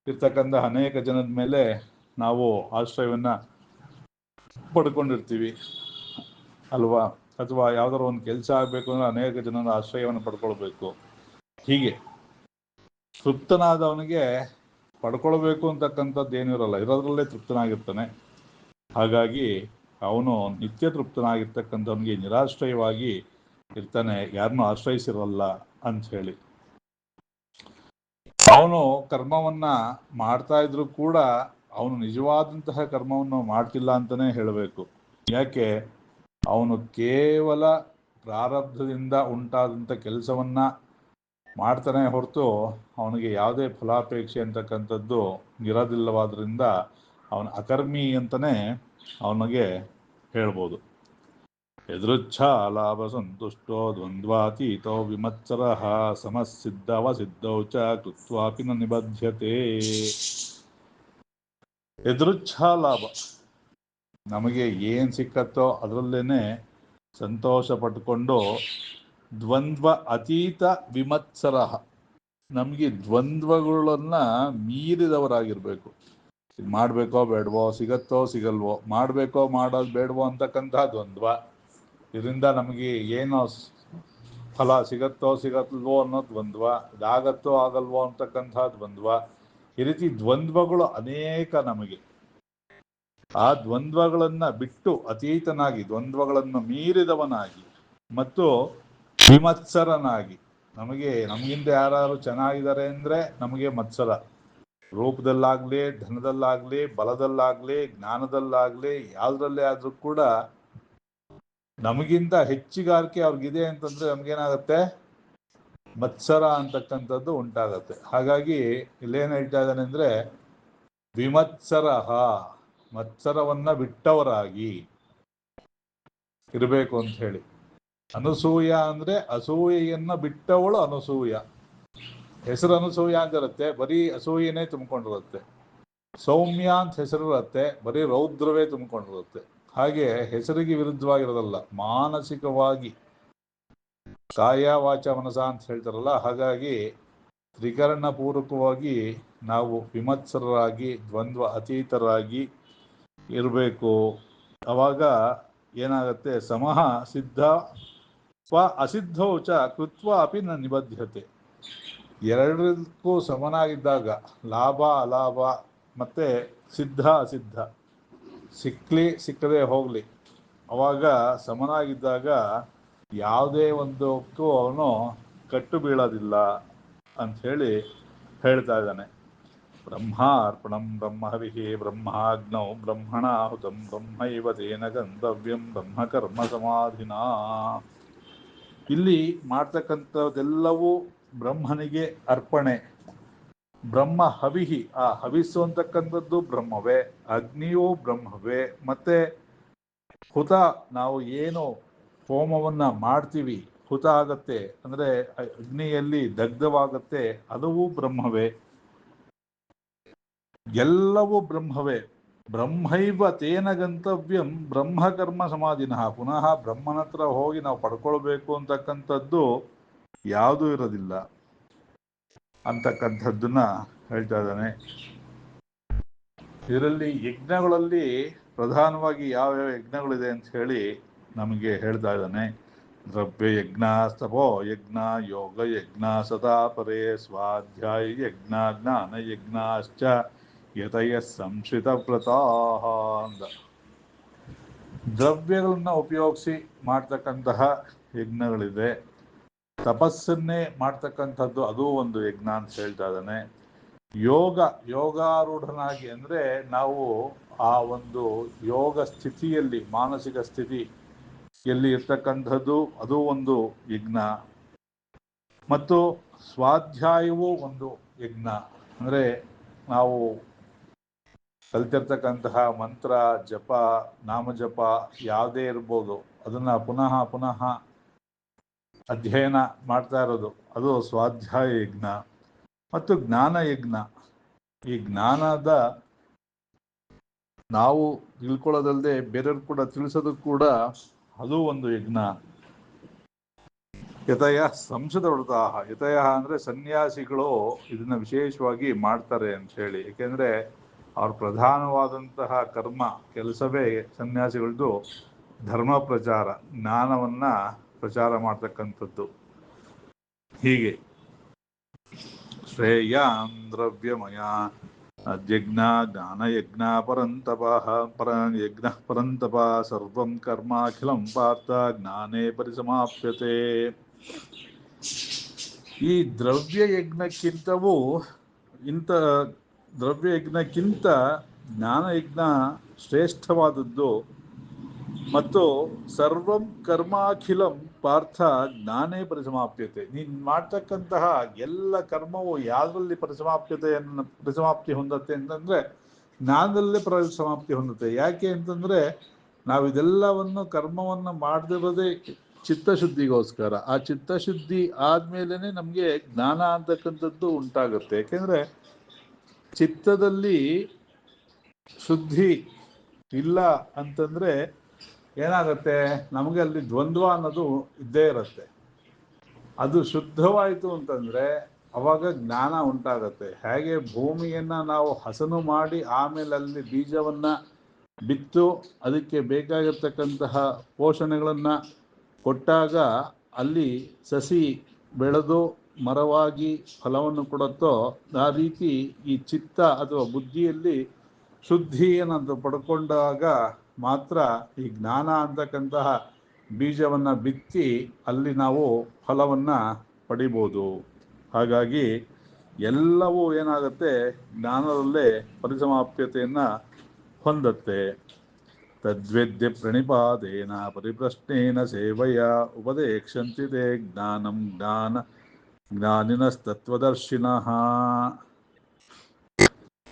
ಇರ್ತಕ್ಕಂಥ ಅನೇಕ ಜನದ ಮೇಲೆ ನಾವು ಆಶ್ರಯವನ್ನು ಪಡ್ಕೊಂಡಿರ್ತೀವಿ ಅಲ್ವಾ. ಅಥವಾ ಯಾವುದಾದ್ರು ಒಂದು ಕೆಲಸ ಆಗಬೇಕು ಅಂದರೆ ಅನೇಕ ಜನರ ಆಶ್ರಯವನ್ನು ಪಡ್ಕೊಳ್ಬೇಕು. ಹೀಗೆ ತೃಪ್ತನಾದವನಿಗೆ ಪಡ್ಕೊಳ್ಬೇಕು ಅಂತಕ್ಕಂಥದ್ದು ಏನೂ ಇರಲ್ಲ, ಇರೋದ್ರಲ್ಲೇ ತೃಪ್ತನಾಗಿರ್ತಾನೆ. ಹಾಗಾಗಿ ಅವನು ನಿತ್ಯ ತೃಪ್ತನಾಗಿರ್ತಕ್ಕಂಥವನಿಗೆ ನಿರಾಶ್ರಯವಾಗಿ ಇರ್ತಾನೆ, ಯಾರನ್ನೂ ಆಶ್ರಯಿಸಿರಲ್ಲ ಅಂಥೇಳಿ. ಅವನು ಕರ್ಮವನ್ನು ಮಾಡ್ತಾ ಇದ್ರೂ ಕೂಡ ಅವನು ನಿಜವಾದಂತಹ ಕರ್ಮವನ್ನು ಮಾಡ್ತಿಲ್ಲ ಅಂತಲೇ ಹೇಳಬೇಕು. ಯಾಕೆ, ಅವನು ಕೇವಲ ಪ್ರಾರಬ್ಧದಿಂದ ಉಂಟಾದಂಥ ಕೆಲಸವನ್ನು ಮಾಡ್ತಾನೆ ಹೊರತು ಅವನಿಗೆ ಯಾವುದೇ ಫಲಾಪೇಕ್ಷೆ ಅಂತಕ್ಕಂಥದ್ದು ಇರೋದಿಲ್ಲವಾದ್ರಿಂದ ಅವನ ಅಕರ್ಮಿ ಅಂತಲೇ ಅವನಿಗೆ ಹೇಳ್ಬೋದು. ಯದೃಚ್ಛಾ ಲಾಭ ಸಂತುಷ್ಟೋ ದ್ವಂದ್ವಾತೀತೋ ವಿಮತ್ಸರ ಸಮಸಿದ್ಧವಸಿದ್ಧೌ ಚ ಕೃತ್ವಾಪಿ ನ ನಿಬಧ್ಯತೆ. ಯದೃಚ್ಛಾ ಲಾಭ, ನಮಗೆ ಏನು ಸಿಕ್ಕತ್ತೋ ಅದರಲ್ಲೇನೆ ಸಂತೋಷ ಪಟ್ಕೊಂಡು ದ್ವಂದ್ವ ಅತೀತ ವಿಮತ್ಸರ, ನಮಗೆ ದ್ವಂದ್ವಗಳನ್ನು ಮೀರಿದವರಾಗಿರಬೇಕು. ಮಾಡಬೇಕೋ ಬೇಡವೋ, ಸಿಗತ್ತೋ ಸಿಗಲ್ವೋ, ಮಾಡಬೇಕೋ ಮಾಡೋದು ಬೇಡವೋ ಅಂತಕ್ಕಂಥ ದ್ವಂದ್ವ, ಇದರಿಂದ ನಮಗೆ ಏನೋ ಫಲ ಸಿಗತ್ತೋ ಸಿಗಲ್ವೋ ಅನ್ನೋ ದ್ವಂದ್ವ, ಇದಾಗತ್ತೋ ಆಗಲ್ವೋ ಅಂತಕ್ಕಂಥ ದ್ವಂದ್ವ. ಈ ರೀತಿ ದ್ವಂದ್ವಗಳು ಅನೇಕ ನಮಗೆ. ಆ ದ್ವಂದ್ವಗಳನ್ನು ಬಿಟ್ಟು ಅತೀತನಾಗಿ, ದ್ವಂದ್ವಗಳನ್ನು ಮೀರಿದವನಾಗಿ ಮತ್ತು ವಿಮತ್ಸರನಾಗಿ, ನಮಗಿಂತ ಯಾರು ಚೆನ್ನಾಗಿದ್ದಾರೆ ಅಂದರೆ ನಮಗೆ ಮತ್ಸರ, ರೂಪದಲ್ಲಾಗಲಿ, ಧನದಲ್ಲಾಗಲಿ, ಬಲದಲ್ಲಾಗಲಿ, ಜ್ಞಾನದಲ್ಲಾಗಲಿ, ಯಾವುದರಲ್ಲೇ ಆದರೂ ಕೂಡ ನಮಗಿಂತ ಹೆಚ್ಚಿಗಾರಿಕೆ ಅವ್ರಿಗಿದೆ ಅಂತಂದರೆ ನಮಗೇನಾಗುತ್ತೆ, ಮತ್ಸರ ಅಂತಕ್ಕಂಥದ್ದು ಉಂಟಾಗತ್ತೆ. ಹಾಗಾಗಿ ಇಲ್ಲೇನು ಹೇಳ್ತಾ ಇದ್ದಾನೆ ಅಂದರೆ ವಿಮತ್ಸರ, ಮತ್ಸರವನ್ನು ಬಿಟ್ಟವರಾಗಿ ಇರಬೇಕು ಅಂತ ಹೇಳಿ. ಅನಸೂಯ ಅಂದರೆ ಅಸೂಯೆಯನ್ನು ಬಿಟ್ಟವಳು ಅನಸೂಯ. ಹೆಸರು ಅನಸೂಯ ಅಂತ ಇರುತ್ತೆ, ಬರೀ ಅಸೂಯೆನೇ ತುಂಬಿಕೊಂಡಿರುತ್ತೆ. ಸೌಮ್ಯ ಅಂತ ಹೆಸರಿರುತ್ತೆ, ಬರೀ ರೌದ್ರವೇ ತುಂಬಿಕೊಂಡಿರುತ್ತೆ. ಹಾಗೆ ಹೆಸರಿಗೆ ವಿರುದ್ಧವಾಗಿರೋದಲ್ಲ, ಮಾನಸಿಕವಾಗಿ ಕಾಯ ವಾಚ ಮನಸ ಅಂತ ಹೇಳ್ತಾರಲ್ಲ, ಹಾಗಾಗಿ ತ್ರಿಕರಣ ಪೂರ್ವಕವಾಗಿ ನಾವು ವಿಮತ್ಸರರಾಗಿ ದ್ವಂದ್ವ ಅತೀತರಾಗಿ ಇರಬೇಕು. ಅವಾಗ ಏನಾಗುತ್ತೆ, ಸಮಃ ಸಿದ್ಧ ವ ಅಸಿದ್ಧೌ ಚ ಕೃತ್ವ ಅಪಿ ನ ನಿಬದ್ಧತೆ. ಎರಡಕ್ಕೂ ಸಮನಾಗಿದ್ದಾಗ, ಲಾಭ ಅಲಾಭ ಮತ್ತು ಸಿದ್ಧ ಅಸಿದ್ಧ, ಸಿಕ್ಕಲಿ ಸಿಕ್ಕದೇ ಹೋಗಲಿ, ಅವಾಗ ಸಮನಾಗಿದ್ದಾಗ ಯಾವುದೇ ಒಂದಕ್ಕೂ ಅವನು ಕಟ್ಟು ಬೀಳೋದಿಲ್ಲ ಅಂಥೇಳಿ ಹೇಳ್ತಾ ಇದ್ದಾನೆ. ಬ್ರಹ್ಮಾರ್ಪಣಂ ಬ್ರಹ್ಮಹವಿಃ ಬ್ರಹ್ಮಾಗ್ನೌ ಬ್ರಹ್ಮಣಾಹುತಂ ಬ್ರಹ್ಮೈವ ತೇನ ಗಂತವ್ಯಂ ಬ್ರಹ್ಮಕರ್ಮ ಸಮಾಧಿನ. ಇಲ್ಲಿ ಮಾಡ್ತಕ್ಕಂಥದ್ದೆಲ್ಲವೂ ಬ್ರಹ್ಮನಿಗೆ ಅರ್ಪಣೆ. ಬ್ರಹ್ಮ ಹವಿಹಿ, ಆ ಹವಿಸ್ಸು ಅಂತಕ್ಕಂಥದ್ದು ಬ್ರಹ್ಮವೇ, ಅಗ್ನಿಯೂ ಬ್ರಹ್ಮವೇ, ಮತ್ತೆ ಹುತ, ನಾವು ಏನು ಹೋಮವನ್ನ ಮಾಡ್ತೀವಿ, ಹುತ ಆಗತ್ತೆ ಅಂದ್ರೆ ಅಗ್ನಿಯಲ್ಲಿ ದಗ್ಧವಾಗತ್ತೆ, ಅದೂ ಬ್ರಹ್ಮವೇ. ಎಲ್ಲವೂ ಬ್ರಹ್ಮವೇ. ಬ್ರಹ್ಮೈವ ತೇನ ಗಂತವ್ಯಂ ಬ್ರಹ್ಮಕರ್ಮ ಸಮಾಧಿನಃ. ಪುನಃ ಬ್ರಹ್ಮನ ಹತ್ರ ಹೋಗಿ ನಾವು ಪಡ್ಕೊಳ್ಬೇಕು ಅಂತಕ್ಕಂಥದ್ದು ಯಾವುದೂ ಇರೋದಿಲ್ಲ ಅಂತಕ್ಕಂಥದ್ದನ್ನ ಹೇಳ್ತಾ ಇದ್ದಾನೆ. ಇದರಲ್ಲಿ ಯಜ್ಞಗಳಲ್ಲಿ ಪ್ರಧಾನವಾಗಿ ಯಾವ್ಯಾವ ಯಜ್ಞಗಳಿದೆ ಅಂತ ಹೇಳಿ ನಮಗೆ ಹೇಳ್ತಾ ಇದ್ದಾನೆ. ದ್ರವ್ಯ ಯಜ್ಞ, ತಪೋ ಯಜ್ಞ, ಯೋಗ ಯಜ್ಞ, ಸದಾ ಪರೇ, ಸ್ವಾಧ್ಯಾಯ ಯಜ್ಞ, ಜ್ಞಾನ ಯಜ್ಞಾಶ್ಚ ಯತಯ ಸಂಶ್ರಿತ ವ್ರತಾಃ ಅಂದ. ದ್ರವ್ಯಗಳನ್ನ ಉಪಯೋಗಿಸಿ ಮಾಡ್ತಕ್ಕಂತಹ ಯಜ್ಞಗಳಿದೆ. ತಪಸ್ಸನ್ನೇ ಮಾಡ್ತಕ್ಕಂಥದ್ದು ಅದು ಒಂದು ಯಜ್ಞ ಅಂತ ಹೇಳ್ತಾ ಇದ್ದಾನೆ. ಯೋಗಾರೂಢನಾಗಿ ಅಂದರೆ ನಾವು ಆ ಒಂದು ಯೋಗ ಸ್ಥಿತಿಯಲ್ಲಿ, ಮಾನಸಿಕ ಸ್ಥಿತಿ ಎಲ್ಲಿ ಇರ್ತಕ್ಕಂಥದ್ದು ಅದು ಒಂದು ಯಜ್ಞ. ಮತ್ತು ಸ್ವಾಧ್ಯಾಯವೂ ಒಂದು ಯಜ್ಞ. ಅಂದರೆ ನಾವು ಕಲ್ತಿರ್ತಕ್ಕಂತಹ ಮಂತ್ರ ಜಪ, ನಾಮಜಪ ಯಾವುದೇ ಇರ್ಬೋದು, ಅದನ್ನ ಪುನಃ ಪುನಃ ಅಧ್ಯಯನ ಮಾಡ್ತಾ ಇರೋದು ಅದು ಸ್ವಾಧ್ಯಾಯ ಯಜ್ಞ. ಮತ್ತು ಜ್ಞಾನ ಯಜ್ಞ, ಈ ಜ್ಞಾನದ ನಾವು ತಿಳ್ಕೊಳ್ಳೋದಲ್ಲದೆ ಬೇರೆಯವ್ರು ಕೂಡ ತಿಳಿಸೋದಕ್ಕೆ ಕೂಡ ಅದು ಒಂದು ಯಜ್ಞ. ಯತಯ ಸಂಶದ ವ್ರತಾಃ, ಯತಯ ಅಂದ್ರೆ ಸನ್ಯಾಸಿಗಳು ಇದನ್ನ ವಿಶೇಷವಾಗಿ ಮಾಡ್ತಾರೆ ಅಂತ ಹೇಳಿ. ಏಕೆಂದ್ರೆ ಅವ್ರ ಪ್ರಧಾನವಾದಂತಹ ಕರ್ಮ ಕೆಲಸವೇ ಸನ್ಯಾಸಿಗಳದ್ದು ಧರ್ಮ ಪ್ರಚಾರ, ಜ್ಞಾನವನ್ನ ಪ್ರಚಾರ ಮಾಡ್ತಕ್ಕಂಥದ್ದು. ಹೀಗೆ ಶ್ರೇಯಾನ್ ದ್ರವ್ಯಮಯ ಯಜ್ಞ ಜ್ಞಾನಯಜ್ಞ ಪರಂತಪ ಯಜ್ಞ ಪರಂತಪ ಸರ್ವಂ ಕರ್ಮಾಖಿಲಂ ಪಾರ್ಥ ಜ್ಞಾನೇ ಪರಿಸಮಾಪ್ಯತೆ. ಈ ದ್ರವ್ಯ ಯಜ್ಞಕ್ಕಿಂತವೂ ದ್ರವ್ಯ ಯಜ್ಞಕ್ಕಿಂತ ಜ್ಞಾನಯಜ್ಞ ಶ್ರೇಷ್ಠವಾದದ್ದು. ಮತ್ತು ಸರ್ವಂ ಕರ್ಮಾಖಿಲಂ ಪಾರ್ಥ ಜ್ಞಾನೇ ಪರಿಸಮಾಪ್ಯತೆ. ನೀನು ಮಾಡ್ತಕ್ಕಂತಹ ಎಲ್ಲ ಕರ್ಮವು ಯಾವುದರಲ್ಲಿ ಪರಿಸಮಾಪ್ತಿ ಹೊಂದತ್ತೆ ಅಂತಂದ್ರೆ ಜ್ಞಾನದಲ್ಲೇ ಪರಿಸಮಾಪ್ತಿ ಹೊಂದುತ್ತೆ. ಯಾಕೆ ಅಂತಂದ್ರೆ ನಾವು ಇದೆಲ್ಲವನ್ನು ಕರ್ಮವನ್ನು ಮಾಡದಿರೋದೇ ಚಿತ್ತಶುದ್ಧಿಗೋಸ್ಕರ. ಆ ಚಿತ್ತಶುದ್ಧಿ ಆದ್ಮೇಲೆ ನಮಗೆ ಜ್ಞಾನ ಅಂತಕ್ಕಂಥದ್ದು ಉಂಟಾಗುತ್ತೆ. ಯಾಕೆಂದ್ರೆ ಚಿತ್ತದಲ್ಲಿ ಶುದ್ಧಿ ಇಲ್ಲ ಅಂತಂದ್ರೆ ಏನಾಗುತ್ತೆ, ನಮಗೆ ಅಲ್ಲಿ ದ್ವಂದ್ವ ಅನ್ನೋದು ಇದ್ದೇ ಇರುತ್ತೆ. ಅದು ಶುದ್ಧವಾಯಿತು ಅಂತಂದ್ರೆ ಅವಾಗ ಜ್ಞಾನ ಉಂಟಾಗತ್ತೆ. ಹೇಗೆ ಭೂಮಿಯನ್ನ ನಾವು ಹಸನು ಮಾಡಿ ಆಮೇಲೆ ಅಲ್ಲಿ ಬೀಜವನ್ನ ಬಿತ್ತು ಅದಕ್ಕೆ ಬೇಕಾಗಿರ್ತಕ್ಕಂತಹ ಪೋಷಣೆಗಳನ್ನ ಕೊಟ್ಟಾಗ ಅಲ್ಲಿ ಸಸಿ ಬೆಳೆದು ಮರವಾಗಿ ಫಲವನ್ನು ಕೊಡುತ್ತೋ, ಆ ರೀತಿ ಈ ಚಿತ್ತ ಅಥವಾ ಬುದ್ಧಿಯಲ್ಲಿ ಶುದ್ಧಿಯನ್ನು ಪಡ್ಕೊಂಡಾಗ ಮಾತ್ರ ಈ ಜ್ಞಾನ ಅಂತಕ್ಕಂತಹ ಬೀಜವನ್ನು ಬಿತ್ತಿ ಅಲ್ಲಿ ನಾವು ಫಲವನ್ನು ಪಡಿಬೋದು. ಹಾಗಾಗಿ ಎಲ್ಲವೂ ಏನಾಗುತ್ತೆ, ಜ್ಞಾನದಲ್ಲೇ ಪರಿಸಮಾಪ್ಯತೆಯನ್ನು ಹೊಂದತ್ತೆ. ತದ್ವೇದ್ಯ ಪ್ರಣಿಪಾದೇನ ಪರಿಪ್ರಶ್ನೇನ ಸೇವಯ ಉಪದೇಕ್ಷಂತಿ ತೇ ಜ್ಞಾನಂ ಜ್ಞಾನಿನಸ್ತತ್ವದರ್ಶಿನಃ.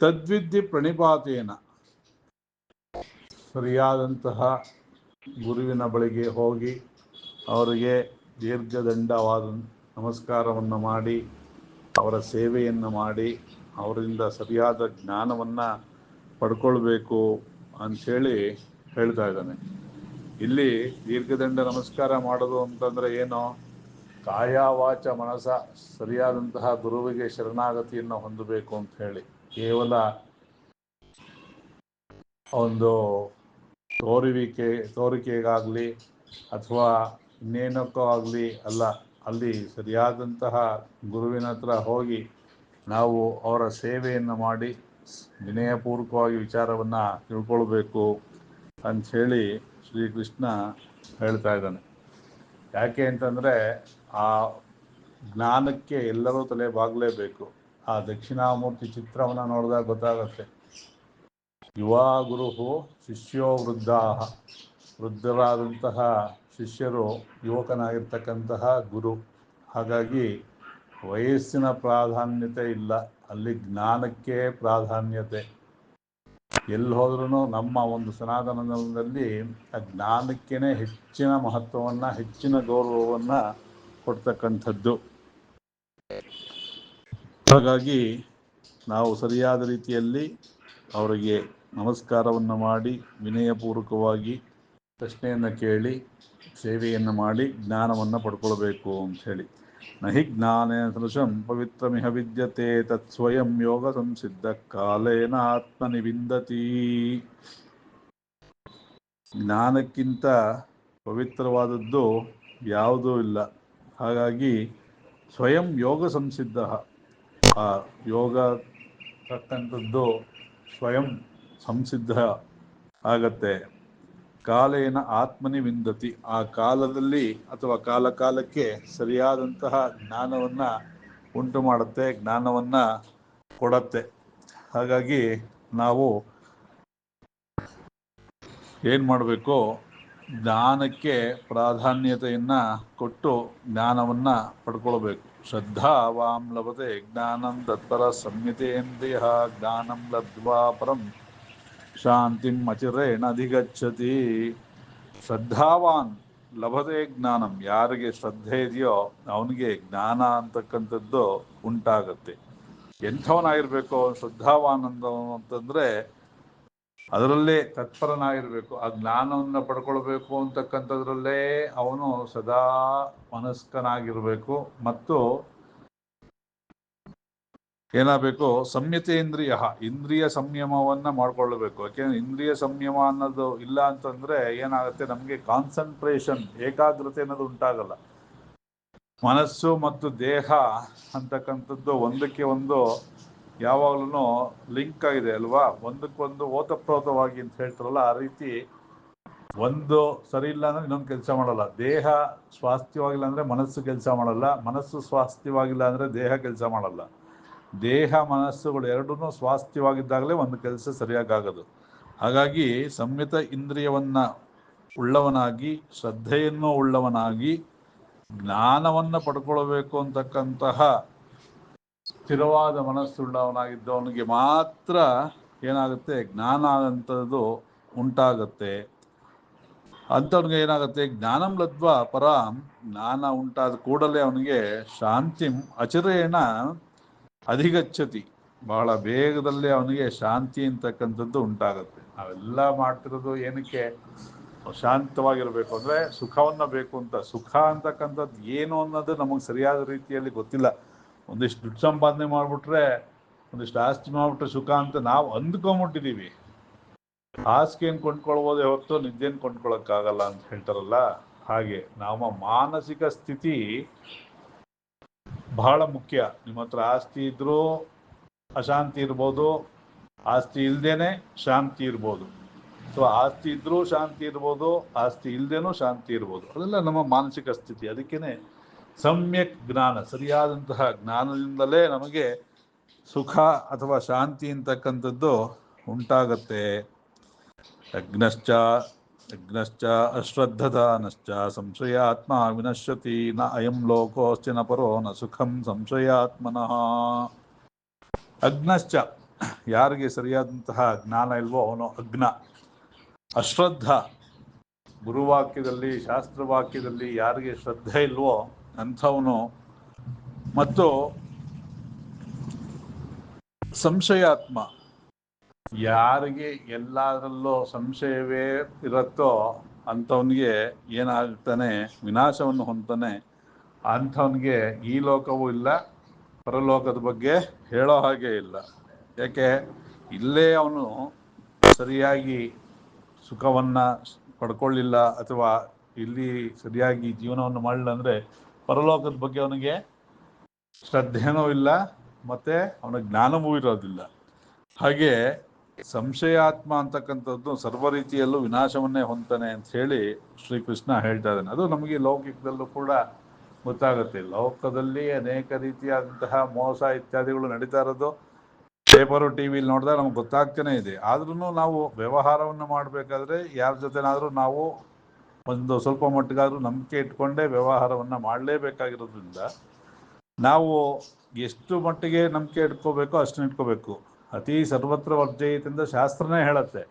ತದ್ವಿದ್ಯ ಪ್ರಣಿಪಾತೇನ, ಸರಿಯಾದಂತಹ ಗುರುವಿನ ಬಳಿಗೆ ಹೋಗಿ ಅವರಿಗೆ ದೀರ್ಘದಂಡವಾದ ನಮಸ್ಕಾರವನ್ನು ಮಾಡಿ ಅವರ ಸೇವೆಯನ್ನು ಮಾಡಿ ಅವರಿಂದ ಸರಿಯಾದ ಜ್ಞಾನವನ್ನು ಪಡ್ಕೊಳ್ಬೇಕು ಅಂಥೇಳಿ ಹೇಳ್ತಾ ಇದ್ದಾನೆ. ಇಲ್ಲಿ ದೀರ್ಘದಂಡ ನಮಸ್ಕಾರ ಮಾಡೋದು ಅಂತಂದರೆ ಏನು, ಕಾಯ ವಾಚ ಮನಸ ಸರಿಯಾದಂತಹ ಗುರುವಿಗೆ ಶರಣಾಗತಿಯನ್ನು ಹೊಂದಬೇಕು ಅಂತ ಹೇಳಿ. ಕೇವಲ ಒಂದು ತೋರಿಕೆಗಾಗಲಿ ಅಥವಾ ಇನ್ನೇನಕ್ಕೋ ಆಗಲಿ ಅಲ್ಲ, ಅಲ್ಲಿ ಸರಿಯಾದಂತಹ ಗುರುವಿನ ಹತ್ರ ಹೋಗಿ ನಾವು ಅವರ ಸೇವೆಯನ್ನು ಮಾಡಿ ವಿನಯಪೂರ್ವಕವಾಗಿ ವಿಚಾರವನ್ನು ತಿಳ್ಕೊಳ್ಬೇಕು ಅಂಥೇಳಿ ಶ್ರೀಕೃಷ್ಣ ಹೇಳ್ತಾ ಇದ್ದಾನೆ. ಯಾಕೆ ಅಂತಂದರೆ ಆ ಜ್ಞಾನಕ್ಕೆ ಎಲ್ಲರೂ ತಲೆ ಬಾಗಲೇಬೇಕು. ಆ ದಕ್ಷಿಣಾಮೂರ್ತಿ ಚಿತ್ರವನ್ನು ನೋಡಿದಾಗ ಗೊತ್ತಾಗುತ್ತೆ. ಯುವ ಗುರು ಶಿಷ್ಯೋ ವೃದ್ಧಾ, ವೃದ್ಧರಾದಂತಹ ಶಿಷ್ಯರು ಯುವಕನಾಗಿರ್ತಕ್ಕಂತಹ ಗುರು. ಹಾಗಾಗಿ ವಯಸ್ಸಿನ ಪ್ರಾಧಾನ್ಯತೆ ಇಲ್ಲ, ಅಲ್ಲಿ ಜ್ಞಾನಕ್ಕೆ ಪ್ರಾಧಾನ್ಯತೆ. ಎಲ್ಲಿ ಹೋದ್ರೂ ನಮ್ಮ ಒಂದು ಸನಾತನದಲ್ಲಿ ಆ ಜ್ಞಾನಕ್ಕೇ ಹೆಚ್ಚಿನ ಮಹತ್ವವನ್ನು, ಹೆಚ್ಚಿನ ಗೌರವವನ್ನು ಕೊಡ್ತಕ್ಕಂಥದ್ದು. ಹಾಗಾಗಿ ನಾವು ಸರಿಯಾದ ರೀತಿಯಲ್ಲಿ ಅವರಿಗೆ ನಮಸ್ಕಾರವನ್ನು ಮಾಡಿ ವಿನಯಪೂರ್ವಕವಾಗಿ ಪ್ರಶ್ನೆಯನ್ನು ಕೇಳಿ ಸೇವೆಯನ್ನು ಮಾಡಿ ಜ್ಞಾನವನ್ನು ಪಡ್ಕೊಳ್ಬೇಕು ಅಂಥೇಳಿ. ನಹಿ ಜ್ಞಾನೇನ ಸದೃಶಂ ಪವಿತ್ರಮಿಹ ವಿದ್ಯತೆ ತತ್ ಸ್ವಯಂ ಯೋಗ ಸಂಸಿದ್ಧ ಕಾಲೇನ ಆತ್ಮನಿವಿಂದತಿ. ಜ್ಞಾನಕ್ಕಿಂತ ಪವಿತ್ರವಾದದ್ದು ಯಾವುದೂ ಇಲ್ಲ. ಹಾಗಾಗಿ ಸ್ವಯಂ ಯೋಗ ಸಂಸಿದ್ಧ, ಆ ಯೋಗ ತಕ್ಕಂಥದ್ದು ಸ್ವಯಂ ಸಂಸಿದ್ಧ ಆಗತ್ತೆ. ಕಾಲೇನ ಆತ್ಮನಿ ವಿಂದತಿ, ಆ ಕಾಲದಲ್ಲಿ ಅಥವಾ ಕಾಲಕ್ಕೆ ಸರಿಯಾದಂತಹ ಜ್ಞಾನವನ್ನು ಉಂಟು ಮಾಡುತ್ತೆ, ಜ್ಞಾನವನ್ನು ಕೊಡತ್ತೆ. ಹಾಗಾಗಿ ನಾವು ಏನು ಮಾಡಬೇಕು, ಜ್ಞಾನಕ್ಕೆ ಪ್ರಾಧಾನ್ಯತೆಯನ್ನು ಕೊಟ್ಟು ಜ್ಞಾನವನ್ನು ಪಡ್ಕೊಳ್ಬೇಕು. ಶ್ರದ್ಧಾವಾಂ ಲಭತೆ ಜ್ಞಾನಂ ತತ್ಪರ ಸಂಹಿತೇಂದ್ರಿಯ ಜ್ಞಾನಂ ಲಬ್ಧ್ವಾ ಪರಂ ಶಾಂತಿಂ ಅಚಿರೇಣ ಅಧಿಗಚ್ಚತಿ. ಶ್ರದ್ಧಾವಾನ್ ಲಭತೆ ಜ್ಞಾನಂ, ಯಾರಿಗೆ ಶ್ರದ್ಧೆ ಇದೆಯೋ ಅವನಿಗೆ ಜ್ಞಾನ ಅಂತಕ್ಕಂಥದ್ದು ಉಂಟಾಗತ್ತೆ. ಎಂಥವನಾಗಿರ್ಬೇಕು ಶ್ರದ್ಧಾವಾನ್ ಅಂತಂದರೆ ಅದರಲ್ಲೇ ತತ್ಪರನಾಗಿರಬೇಕು. ಆ ಜ್ಞಾನವನ್ನು ಪಡ್ಕೊಳ್ಬೇಕು ಅಂತಕ್ಕಂಥದ್ರಲ್ಲೇ ಅವನು ಸದಾ ಮನಸ್ಕನಾಗಿರಬೇಕು. ಮತ್ತು ಏನಾಗಬೇಕು, ಸಂಯತೇಂದ್ರಿಯ, ಇಂದ್ರಿಯ ಸಂಯಮವನ್ನು ಮಾಡ್ಕೊಳ್ಬೇಕು. ಯಾಕೆಂದರೆ ಇಂದ್ರಿಯ ಸಂಯಮ ಅನ್ನೋದು ಇಲ್ಲ ಅಂತಂದರೆ ಏನಾಗುತ್ತೆ, ನಮಗೆ ಕಾನ್ಸಂಟ್ರೇಷನ್, ಏಕಾಗ್ರತೆ ಅನ್ನೋದು ಉಂಟಾಗಲ್ಲ. ಮನಸ್ಸು ಮತ್ತು ದೇಹ ಅಂತಕ್ಕಂಥದ್ದು ಒಂದಕ್ಕೆ ಒಂದು ಯಾವಾಗಲೂ ಲಿಂಕ್ ಆಗಿದೆ ಅಲ್ವಾ, ಒಂದಕ್ಕೊಂದು ಓತಪ್ರೋತವಾಗಿ ಅಂತ ಹೇಳ್ತಾರಲ್ಲ, ಆ ರೀತಿ ಒಂದು ಸರಿ ಇಲ್ಲ ಅಂದರೆ ಇನ್ನೊಂದು ಕೆಲಸ ಮಾಡಲ್ಲ. ದೇಹ ಸ್ವಾಸ್ಥ್ಯವಾಗಿಲ್ಲ ಅಂದರೆ ಮನಸ್ಸು ಕೆಲಸ ಮಾಡಲ್ಲ, ಮನಸ್ಸು ಸ್ವಾಸ್ಥ್ಯವಾಗಿಲ್ಲ ಅಂದರೆ ದೇಹ ಕೆಲಸ ಮಾಡಲ್ಲ. ದೇಹ ಮನಸ್ಸುಗಳು ಎರಡೂ ಸ್ವಾಸ್ಥ್ಯವಾಗಿದ್ದಾಗಲೇ ಒಂದು ಕೆಲಸ ಸರಿಯಾಗಾಗೋದು. ಹಾಗಾಗಿ ಸಂಯತ ಇಂದ್ರಿಯವನ್ನು ಉಳ್ಳವನಾಗಿ, ಶ್ರದ್ಧೆಯನ್ನು ಉಳ್ಳವನಾಗಿ, ಜ್ಞಾನವನ್ನು ಪಡ್ಕೊಳ್ಬೇಕು ಅಂತಕ್ಕಂತಹ ಸ್ಥಿರವಾದ ಮನಸ್ಸುಳ್ಳವನಾಗಿದ್ದವನಿಗೆ ಮಾತ್ರ ಏನಾಗುತ್ತೆ, ಜ್ಞಾನ ಅಂಥದ್ದು ಉಂಟಾಗತ್ತೆ. ಅಂಥವ್ನಿಗೆ ಏನಾಗುತ್ತೆ, ಜ್ಞಾನಂ ಲಬ್ಧ್ವಾ ಪರಾಂ, ಜ್ಞಾನ ಉಂಟಾದ ಕೂಡಲೇ ಅವನಿಗೆ ಶಾಂತಿಂ ಅಚಿರೇಣ ಅಧಿಗಚ್ಚತಿ, ಬಹಳ ಬೇಗದಲ್ಲೇ ಅವನಿಗೆ ಶಾಂತಿ ಅಂತಕ್ಕಂಥದ್ದು ಉಂಟಾಗುತ್ತೆ. ನಾವೆಲ್ಲ ಮಾಡ್ತಿರೋದು ಏನಕ್ಕೆ, ಶಾಂತವಾಗಿರಬೇಕು ಅಂದರೆ ಸುಖವನ್ನು ಬೇಕು ಅಂತ. ಸುಖ ಅಂತಕ್ಕಂಥದ್ದು ಏನು ಅನ್ನೋದು ನಮಗೆ ಸರಿಯಾದ ರೀತಿಯಲ್ಲಿ ಗೊತ್ತಿಲ್ಲ. ಒಂದಿಷ್ಟು ದುಡ್ಡು ಸಂಪಾದನೆ ಮಾಡಿಬಿಟ್ರೆ, ಒಂದಿಷ್ಟು ಆಸ್ತಿ ಮಾಡಿಬಿಟ್ರೆ ಸುಖ ಅಂತ ನಾವು ಅಂದ್ಕೊಂಬಿಟ್ಟಿದ್ದೀವಿ. ಹಾಸಿಗೆಯನ್ನು ಕೊಂಡ್ಕೊಳ್ಬೋದೇ ಹೊರತು ನಿದ್ದೆಯನ್ನು ಕೊಂಡ್ಕೊಳ್ಳೋಕ್ಕಾಗಲ್ಲ ಅಂತ ಹೇಳ್ತಾರಲ್ಲ, ಹಾಗೆ ನಮ್ಮ ಮಾನಸಿಕ ಸ್ಥಿತಿ ಬಹಳ ಮುಖ್ಯ. ನಿಮ್ಮ ಹತ್ರ ಆಸ್ತಿ ಇದ್ರೂ ಅಶಾಂತಿ ಇರ್ಬೋದು, ಆಸ್ತಿ ಇಲ್ಲದೇನೆ ಶಾಂತಿ ಇರ್ಬೋದು, ಅಥವಾ ಆಸ್ತಿ ಇದ್ರೂ ಶಾಂತಿ ಇರ್ಬೋದು, ಆಸ್ತಿ ಇಲ್ಲದೇನೂ ಶಾಂತಿ ಇರ್ಬೋದು. ಅದೆಲ್ಲ ನಮ್ಮ ಮಾನಸಿಕ ಸ್ಥಿತಿ. ಅದಕ್ಕೇ ಸಮ್ಯಕ್ ಜ್ಞಾನ, ಸರಿಯಾದಂತಹ ಜ್ಞಾನದಿಂದಲೇ ನಮಗೆ ಸುಖ ಅಥವಾ ಶಾಂತಿ ಅಂತಕ್ಕಂಥದ್ದು ಉಂಟಾಗತ್ತೆ. ಯಜ್ಞಶ್ಚ ಅಶ್ರದ್ಧದಾನಶ್ಚ ಸಂಶಯಾತ್ಮ ವಿನಶ್ಯತಿ ನ ಅಯಂ ಲೋಕೋಸ್ತಿ ನ ಪರೋ ನ ಸುಖಂ ಸಂಶಯಾತ್ಮನಃ. ಅಗ್ನಶ್ಚ, ಯಾರಿಗೆ ಸರಿಯಾದಂತಹ ಜ್ಞಾನ ಇಲ್ವೋ ಅವನು ಅಗ್ನ. ಅಶ್ರದ್ಧ, ಗುರುವಾಕ್ಯದಲ್ಲಿ ಶಾಸ್ತ್ರವಾಕ್ಯದಲ್ಲಿ ಯಾರಿಗೆ ಶ್ರದ್ಧೆ ಇಲ್ವೋ ಅಂಥವನು. ಮತ್ತು ಸಂಶಯಾತ್ಮ, ಯಾರಿಗೆ ಎಲ್ಲದರಲ್ಲೂ ಸಂಶಯವೇ ಇರುತ್ತೋ ಅಂಥವನಿಗೆ ಏನಾಗ್ತಾನೆ, ವಿನಾಶವನ್ನು ಹೊಂದ್ತಾನೆ. ಅಂಥವನಿಗೆ ಈ ಲೋಕವೂ ಇಲ್ಲ, ಪರಲೋಕದ ಬಗ್ಗೆ ಹೇಳೋ ಹಾಗೆ ಇಲ್ಲ. ಯಾಕೆ, ಇಲ್ಲೇ ಅವನು ಸರಿಯಾಗಿ ಸುಖವನ್ನು ಪಡ್ಕೊಳ್ಳಿಲ್ಲ ಅಥವಾ ಇಲ್ಲಿ ಸರಿಯಾಗಿ ಜೀವನವನ್ನು ಮಾಡಲಿಲ್ಲ ಅಂದರೆ ಪರಲೋಕದ ಬಗ್ಗೆ ಅವನಿಗೆ ಶ್ರದ್ಧೆನೂ ಇಲ್ಲ, ಮತ್ತು ಅವನ ಜ್ಞಾನವೂ ಇರೋದಿಲ್ಲ. ಹಾಗೆ ಸಂಶಯಾತ್ಮ ಅಂತಕ್ಕಂಥದ್ದು ಸರ್ವ ರೀತಿಯಲ್ಲೂ ವಿನಾಶವನ್ನೇ ಹೊಂದ್ತಾನೆ ಅಂತ ಹೇಳಿ ಶ್ರೀಕೃಷ್ಣ ಹೇಳ್ತಾ ಇದ್ದಾನೆ. ಅದು ನಮಗೆ ಲೌಕಿಕದಲ್ಲೂ ಕೂಡ ಗೊತ್ತಾಗುತ್ತೆ. ಲೋಕದಲ್ಲಿ ಅನೇಕ ರೀತಿಯಾದಂತಹ ಮೋಸ ಇತ್ಯಾದಿಗಳು ನಡೀತಾ ಇರೋದು ಪೇಪರು ಟಿ ವಿಲಿ ನೋಡಿದಾಗ ನಮ್ಗೆ ಗೊತ್ತಾಗ್ತಾನೆ ಇದೆ. ಆದ್ರೂ ನಾವು ವ್ಯವಹಾರವನ್ನು ಮಾಡಬೇಕಾದ್ರೆ ಯಾರ ಜೊತೆನಾದರೂ ನಾವು ಒಂದು ಸ್ವಲ್ಪ ಮಟ್ಟಿಗಾದರೂ ನಂಬಿಕೆ ಇಟ್ಕೊಂಡೇ ವ್ಯವಹಾರವನ್ನು ಮಾಡಲೇಬೇಕಾಗಿರೋದ್ರಿಂದ ನಾವು ಎಷ್ಟು ಮಟ್ಟಿಗೆ ನಂಬಿಕೆ ಇಟ್ಕೋಬೇಕೋ ಅಷ್ಟನ್ನ ಇಟ್ಕೋಬೇಕು. ಅತಿ ಸರ್ವತ್ರ ವರ್ಜಯಿತಿಂದ ಶಾಸ್ತ್ರನೇ ಹೇಳುತ್ತೆ.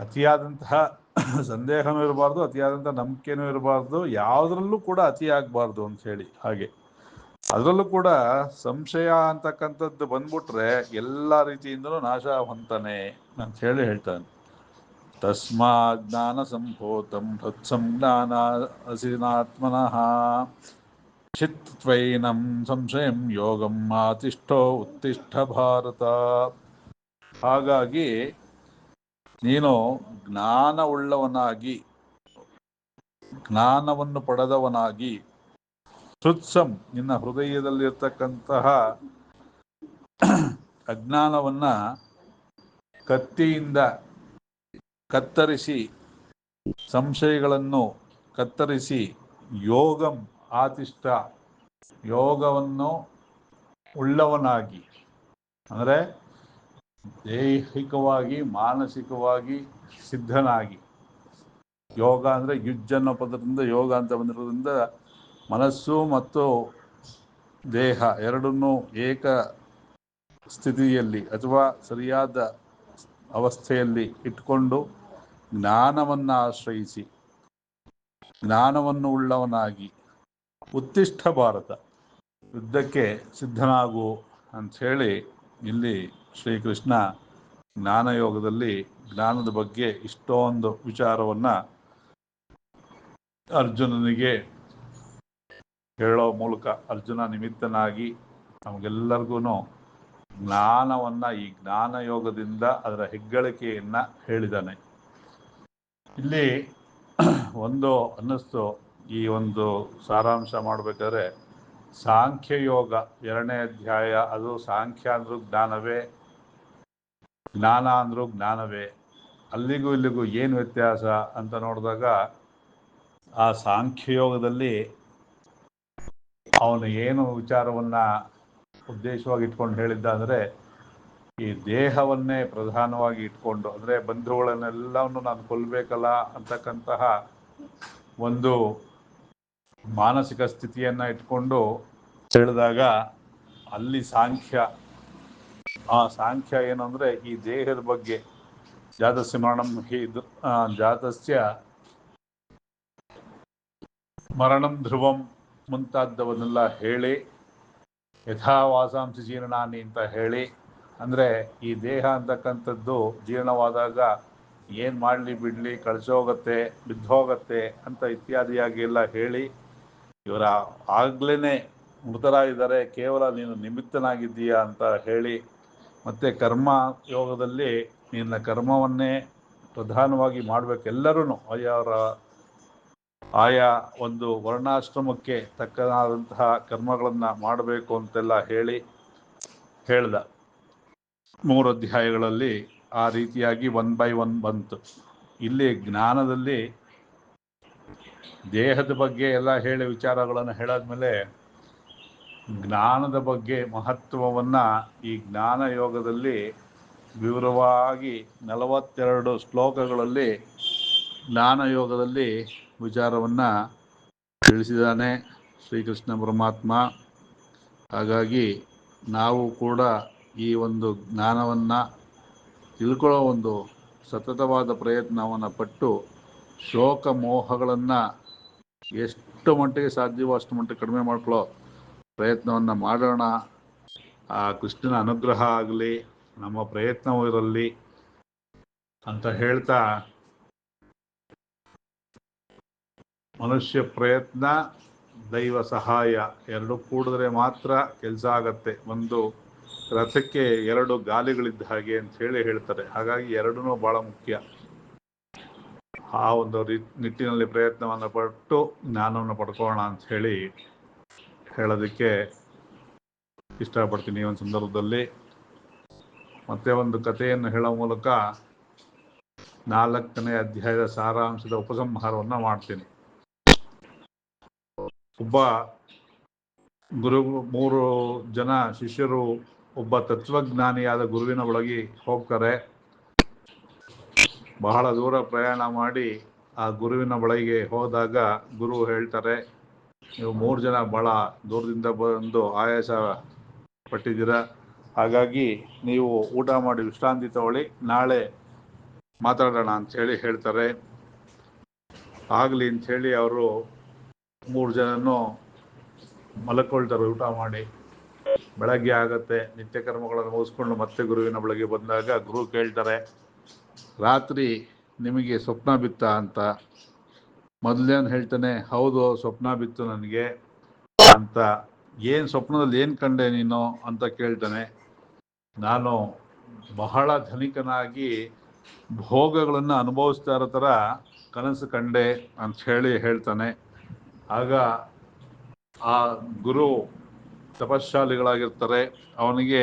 ಅತಿಯಾದಂತಹ ಸಂದೇಹನೂ ಇರಬಾರ್ದು, ಅತಿಯಾದಂತಹ ನಂಬಿಕೆನೂ ಇರಬಾರ್ದು, ಯಾವುದ್ರಲ್ಲೂ ಕೂಡ ಅತಿ ಆಗಬಾರ್ದು ಅಂತ ಹೇಳಿ. ಹಾಗೆ ಅದರಲ್ಲೂ ಕೂಡ ಸಂಶಯ ಅಂತಕ್ಕಂಥದ್ದು ಬಂದ್ಬಿಟ್ರೆ ಎಲ್ಲ ರೀತಿಯಿಂದಲೂ ನಾಶ ಹೊಂತಾನೆ ಅಂತ ಹೇಳಿ ಹೇಳ್ತಾನೆ. ತಸ್ಮಾ ಜ್ಞಾನ ಸಂಭೂತಂ ಹೃತ್ಸಂಜ್ಞಾನ ಅಸಿನಾತ್ಮನಃ ಚಿತ್ವೈನಂ ಸಂಶಯಂ ಯೋಗಂ ಆತಿಷ್ಠೋ ಉತ್ತಿಷ್ಠ ಭಾರತ. ಹಾಗಾಗಿ ನೀನು ಜ್ಞಾನವುಳ್ಳವನಾಗಿ, ಜ್ಞಾನವನ್ನು ಪಡೆದವನಾಗಿ, ಹೃತ್ಸಂ ನಿನ್ನ ಹೃದಯದಲ್ಲಿರ್ತಕ್ಕಂತಹ ಅಜ್ಞಾನವನ್ನ ಕತ್ತಿಯಿಂದ ಕತ್ತರಿಸಿ, ಸಂಶಯಗಳನ್ನು ಕತ್ತರಿಸಿ, ಯೋಗಂ ಆತಿಷ್ಠ ಯೋಗವನ್ನು ಉಳ್ಳವನಾಗಿ, ಅಂದರೆ ದೈಹಿಕವಾಗಿ ಮಾನಸಿಕವಾಗಿ ಸಿದ್ಧನಾಗಿ. ಯೋಗ ಅಂದರೆ ಯುಜ್ ಅನ್ನೋ ಪದದಿಂದ ಯೋಗ ಅಂತ ಬಂದಿರೋದ್ರಿಂದ ಮನಸ್ಸು ಮತ್ತು ದೇಹ ಎರಡನ್ನೂ ಏಕ ಸ್ಥಿತಿಯಲ್ಲಿ ಅಥವಾ ಸರಿಯಾದ ಅವಸ್ಥೆಯಲ್ಲಿ ಇಟ್ಕೊಂಡು ಜ್ಞಾನವನ್ನು ಆಶ್ರಯಿಸಿ, ಜ್ಞಾನವನ್ನು ಉಳ್ಳವನಾಗಿ, ಉತ್ತಿಷ್ಠ ಭಾರತ ಯುದ್ಧಕ್ಕೆ ಸಿದ್ಧನಾಗು ಅಂಥೇಳಿ ಇಲ್ಲಿ ಶ್ರೀಕೃಷ್ಣ ಜ್ಞಾನಯೋಗದಲ್ಲಿ ಜ್ಞಾನದ ಬಗ್ಗೆ ಇಷ್ಟೊಂದು ವಿಚಾರವನ್ನು ಅರ್ಜುನನಿಗೆ ಹೇಳೋ ಮೂಲಕ, ಅರ್ಜುನ ನಿಮಿತ್ತನಾಗಿ ನಮಗೆಲ್ಲರಿಗೂ ಜ್ಞಾನವನ್ನು, ಈ ಜ್ಞಾನಯೋಗದಿಂದ ಅದರ ಹೆಗ್ಗಳಿಕೆಯನ್ನು ಹೇಳಿದ್ದಾನೆ. ಇಲ್ಲಿ ಒಂದು ಅನ್ನಿಸ್ತು, ಈ ಒಂದು ಸಾರಾಂಶ ಮಾಡಬೇಕಾದ್ರೆ, ಸಾಂಖ್ಯಯೋಗ 2ನೇ ಅಧ್ಯಾಯ, ಅದು ಸಾಂಖ್ಯ ಅಂದ್ರೂ ಜ್ಞಾನವೇ, ಜ್ಞಾನ ಅಂದ್ರೂ ಜ್ಞಾನವೇ. ಅಲ್ಲಿಗೂ ಇಲ್ಲಿಗೂ ಏನು ವ್ಯತ್ಯಾಸ ಅಂತ ನೋಡಿದಾಗ, ಆ ಸಾಂಖ್ಯಯೋಗದಲ್ಲಿ ಅವನು ಏನು ವಿಚಾರವನ್ನು ಉದ್ದೇಶವಾಗಿ ಇಟ್ಕೊಂಡು ಹೇಳಿದ್ದ ಅಂದರೆ, ಈ ದೇಹವನ್ನೇ ಪ್ರಧಾನವಾಗಿ ಇಟ್ಕೊಂಡು, ಅಂದರೆ ಬಂಧುಗಳನ್ನೆಲ್ಲವನ್ನು ನಾನು ಕೊಲ್ಲಬೇಕಲ್ಲ ಅಂತಕ್ಕಂತಹ ಒಂದು ಮಾನಸಿಕ ಸ್ಥಿತಿಯನ್ನು ಇಟ್ಕೊಂಡು ಹೇಳಿದಾಗ, ಅಲ್ಲಿ ಆ ಸಾಂಖ್ಯ ಏನು ಅಂದರೆ, ಈ ದೇಹದ ಬಗ್ಗೆ ಜಾತಸ್ಯ ಮರಣಂ ಜಾತಸ್ಯ ಮರಣಂ ಧ್ರುವಂ ಮುಂತಾದವನ್ನೆಲ್ಲ ಹೇಳಿ, ಯಥಾವಾಸಾಂಸಿ ಜೀರ್ಣಾನಿ ಅಂತ ಹೇಳಿ, ಅಂದರೆ ಈ ದೇಹ ಅಂತಕ್ಕಂಥದ್ದು ಜೀರ್ಣವಾದಾಗ ಏನು ಮಾಡಲಿ ಬಿಡಲಿ, ಕಳಿಸೋಗತ್ತೆ, ಬಿದ್ದೋಗತ್ತೆ ಅಂತ ಇತ್ಯಾದಿಯಾಗಿ ಎಲ್ಲ ಹೇಳಿ, ಇವರ ಆಗ್ಲೇ ಮೃತರಾಗಿದ್ದಾರೆ, ಕೇವಲ ನೀನು ನಿಮಿತ್ತನಾಗಿದ್ದೀಯಾ ಅಂತ ಹೇಳಿ, ಮತ್ತು ಕರ್ಮ ಯೋಗದಲ್ಲಿ ನಿನ್ನ ಕರ್ಮವನ್ನೇ ಪ್ರಧಾನವಾಗಿ ಮಾಡಬೇಕೆಲ್ಲರೂ ಆಯಾ ಒಂದು ವರ್ಣಾಶ್ರಮಕ್ಕೆ ತಕ್ಕನಾದಂತಹ ಕರ್ಮಗಳನ್ನು ಮಾಡಬೇಕು ಅಂತೆಲ್ಲ ಹೇಳ್ದ. 3 ಅಧ್ಯಾಯಗಳಲ್ಲಿ ಆ ರೀತಿಯಾಗಿ 1 by 1 ಬಂತು. ಇಲ್ಲಿ ಜ್ಞಾನದಲ್ಲಿ ದೇಹದ ಬಗ್ಗೆ ಎಲ್ಲ ಹೇಳಿ ವಿಚಾರಗಳನ್ನು ಹೇಳಾದ್ಮೇಲೆ, ಜ್ಞಾನದ ಬಗ್ಗೆ ಮಹತ್ವವನ್ನು ಈ ಜ್ಞಾನ ಯೋಗದಲ್ಲಿ ವಿವರವಾಗಿ 42 ಶ್ಲೋಕಗಳಲ್ಲಿ ಜ್ಞಾನಯೋಗದಲ್ಲಿ ವಿಚಾರವನ್ನು ತಿಳಿಸಿದ್ದಾನೆ ಶ್ರೀಕೃಷ್ಣ ಪರಮಾತ್ಮ. ಹಾಗಾಗಿ ನಾವು ಕೂಡ ಈ ಒಂದು ಜ್ಞಾನವನ್ನು ತಿಳ್ಕೊಳ್ಳೋ ಒಂದು ಸತತವಾದ ಪ್ರಯತ್ನವನ್ನು ಪಟ್ಟು, ಶೋಕ ಮೋಹಗಳನ್ನು ಎಷ್ಟು ಮಟ್ಟಿಗೆ ಸಾಧ್ಯವೋ ಅಷ್ಟು ಮಟ್ಟಿಗೆ ಕಡಿಮೆ ಮಾಡ್ಕೊಳ್ಳೋ ಪ್ರಯತ್ನವನ್ನು ಮಾಡೋಣ. ಆ ಕೃಷ್ಣನ ಅನುಗ್ರಹ ಆಗಲಿ, ನಮ್ಮ ಪ್ರಯತ್ನವೂ ಇರಲಿ ಅಂತ ಹೇಳ್ತಾ, ಮನುಷ್ಯ ಪ್ರಯತ್ನ, ದೈವ ಸಹಾಯ ಎರಡು ಕೂಡಿದ್ರೆ ಮಾತ್ರ ಕೆಲಸ ಆಗತ್ತೆ. ಒಂದು ರಥಕ್ಕೆ 2 ಗಾಲಿಗಳಿದ್ದ ಹಾಗೆ ಅಂತ ಹೇಳ್ತಾರೆ. ಹಾಗಾಗಿ ಎರಡೂ ಬಹಳ ಮುಖ್ಯ. ಆ ಒಂದು ನಿಟ್ಟಿನಲ್ಲಿ ಪ್ರಯತ್ನವನ್ನು ಪಟ್ಟು ಜ್ಞಾನವನ್ನು ಪಡ್ಕೊಳ್ಳೋಣ ಅಂತ ಹೇಳೋದಕ್ಕೆ ಇಷ್ಟಪಡ್ತೀನಿ. ಈ ಒಂದು ಸಂದರ್ಭದಲ್ಲಿ ಮತ್ತೆ ಒಂದು ಕಥೆಯನ್ನು ಹೇಳೋ ಮೂಲಕ 4ನೇ ಅಧ್ಯಾಯದ ಸಾರಾಂಶದ ಉಪಸಂಹಾರವನ್ನು ಮಾಡ್ತೀನಿ. ಒಬ್ಬ ಗುರು, 3 ಜನ ಶಿಷ್ಯರು ಒಬ್ಬ ತತ್ವಜ್ಞಾನಿಯಾದ ಗುರುವಿನ ಒಳಗೆ ಹೋಗ್ತಾರೆ. ಬಹಳ ದೂರ ಪ್ರಯಾಣ ಮಾಡಿ ಆ ಗುರುವಿನ ಬಳಿಗೆ ಹೋದಾಗ ಗುರು ಹೇಳ್ತಾರೆ, ನೀವು 3 ಜನ ಭಾಳ ದೂರದಿಂದ ಬಂದು ಆಯಾಸ ಪಟ್ಟಿದ್ದೀರ. ಹಾಗಾಗಿ ನೀವು ಊಟ ಮಾಡಿ ವಿಶ್ರಾಂತಿ ತಗೊಳ್ಳಿ, ನಾಳೆ ಮಾತಾಡೋಣ ಅಂಥೇಳಿ ಹೇಳ್ತಾರೆ. ಆಗಲಿ ಅಂಥೇಳಿ ಅವರು 3 ಜನನು ಮಲಕೊಳ್ತಾರೆ ಊಟ ಮಾಡಿ. ಬೆಳಗ್ಗೆ ಆಗತ್ತೆ, ನಿತ್ಯ ಕರ್ಮಗಳನ್ನು ಮುಗಿಸ್ಕೊಂಡು ಮತ್ತೆ ಗುರುವಿನ ಬಳಿಗೆ ಬಂದಾಗ ಗುರು ಕೇಳ್ತಾರೆ, ರಾತ್ರಿ ನಿಮಗೆ ಸ್ವಪ್ನ ಬಿತ್ತ ಅಂತ. ಮೊದಲೇನು ಹೇಳ್ತಾನೆ, ಹೌದು ಸ್ವಪ್ನ ಬಿತ್ತು ನನಗೆ ಅಂತ. ಏನು ಸ್ವಪ್ನದಲ್ಲಿ ಏನು ಕಂಡೆ ನೀನು ಅಂತ ಕೇಳ್ತಾನೆ. ನಾನು ಬಹಳ ಧನಿಕನಾಗಿ ಭೋಗಗಳನ್ನು ಅನುಭವಿಸ್ತಾ ಇರೋ ಥರ ಕನಸು ಕಂಡೆ ಅಂತ ಹೇಳ್ತಾನೆ. ಆಗ ಆ ಗುರು ತಪಶಾಲಿಗಳಾಗಿರ್ತಾರೆ, ಅವನಿಗೆ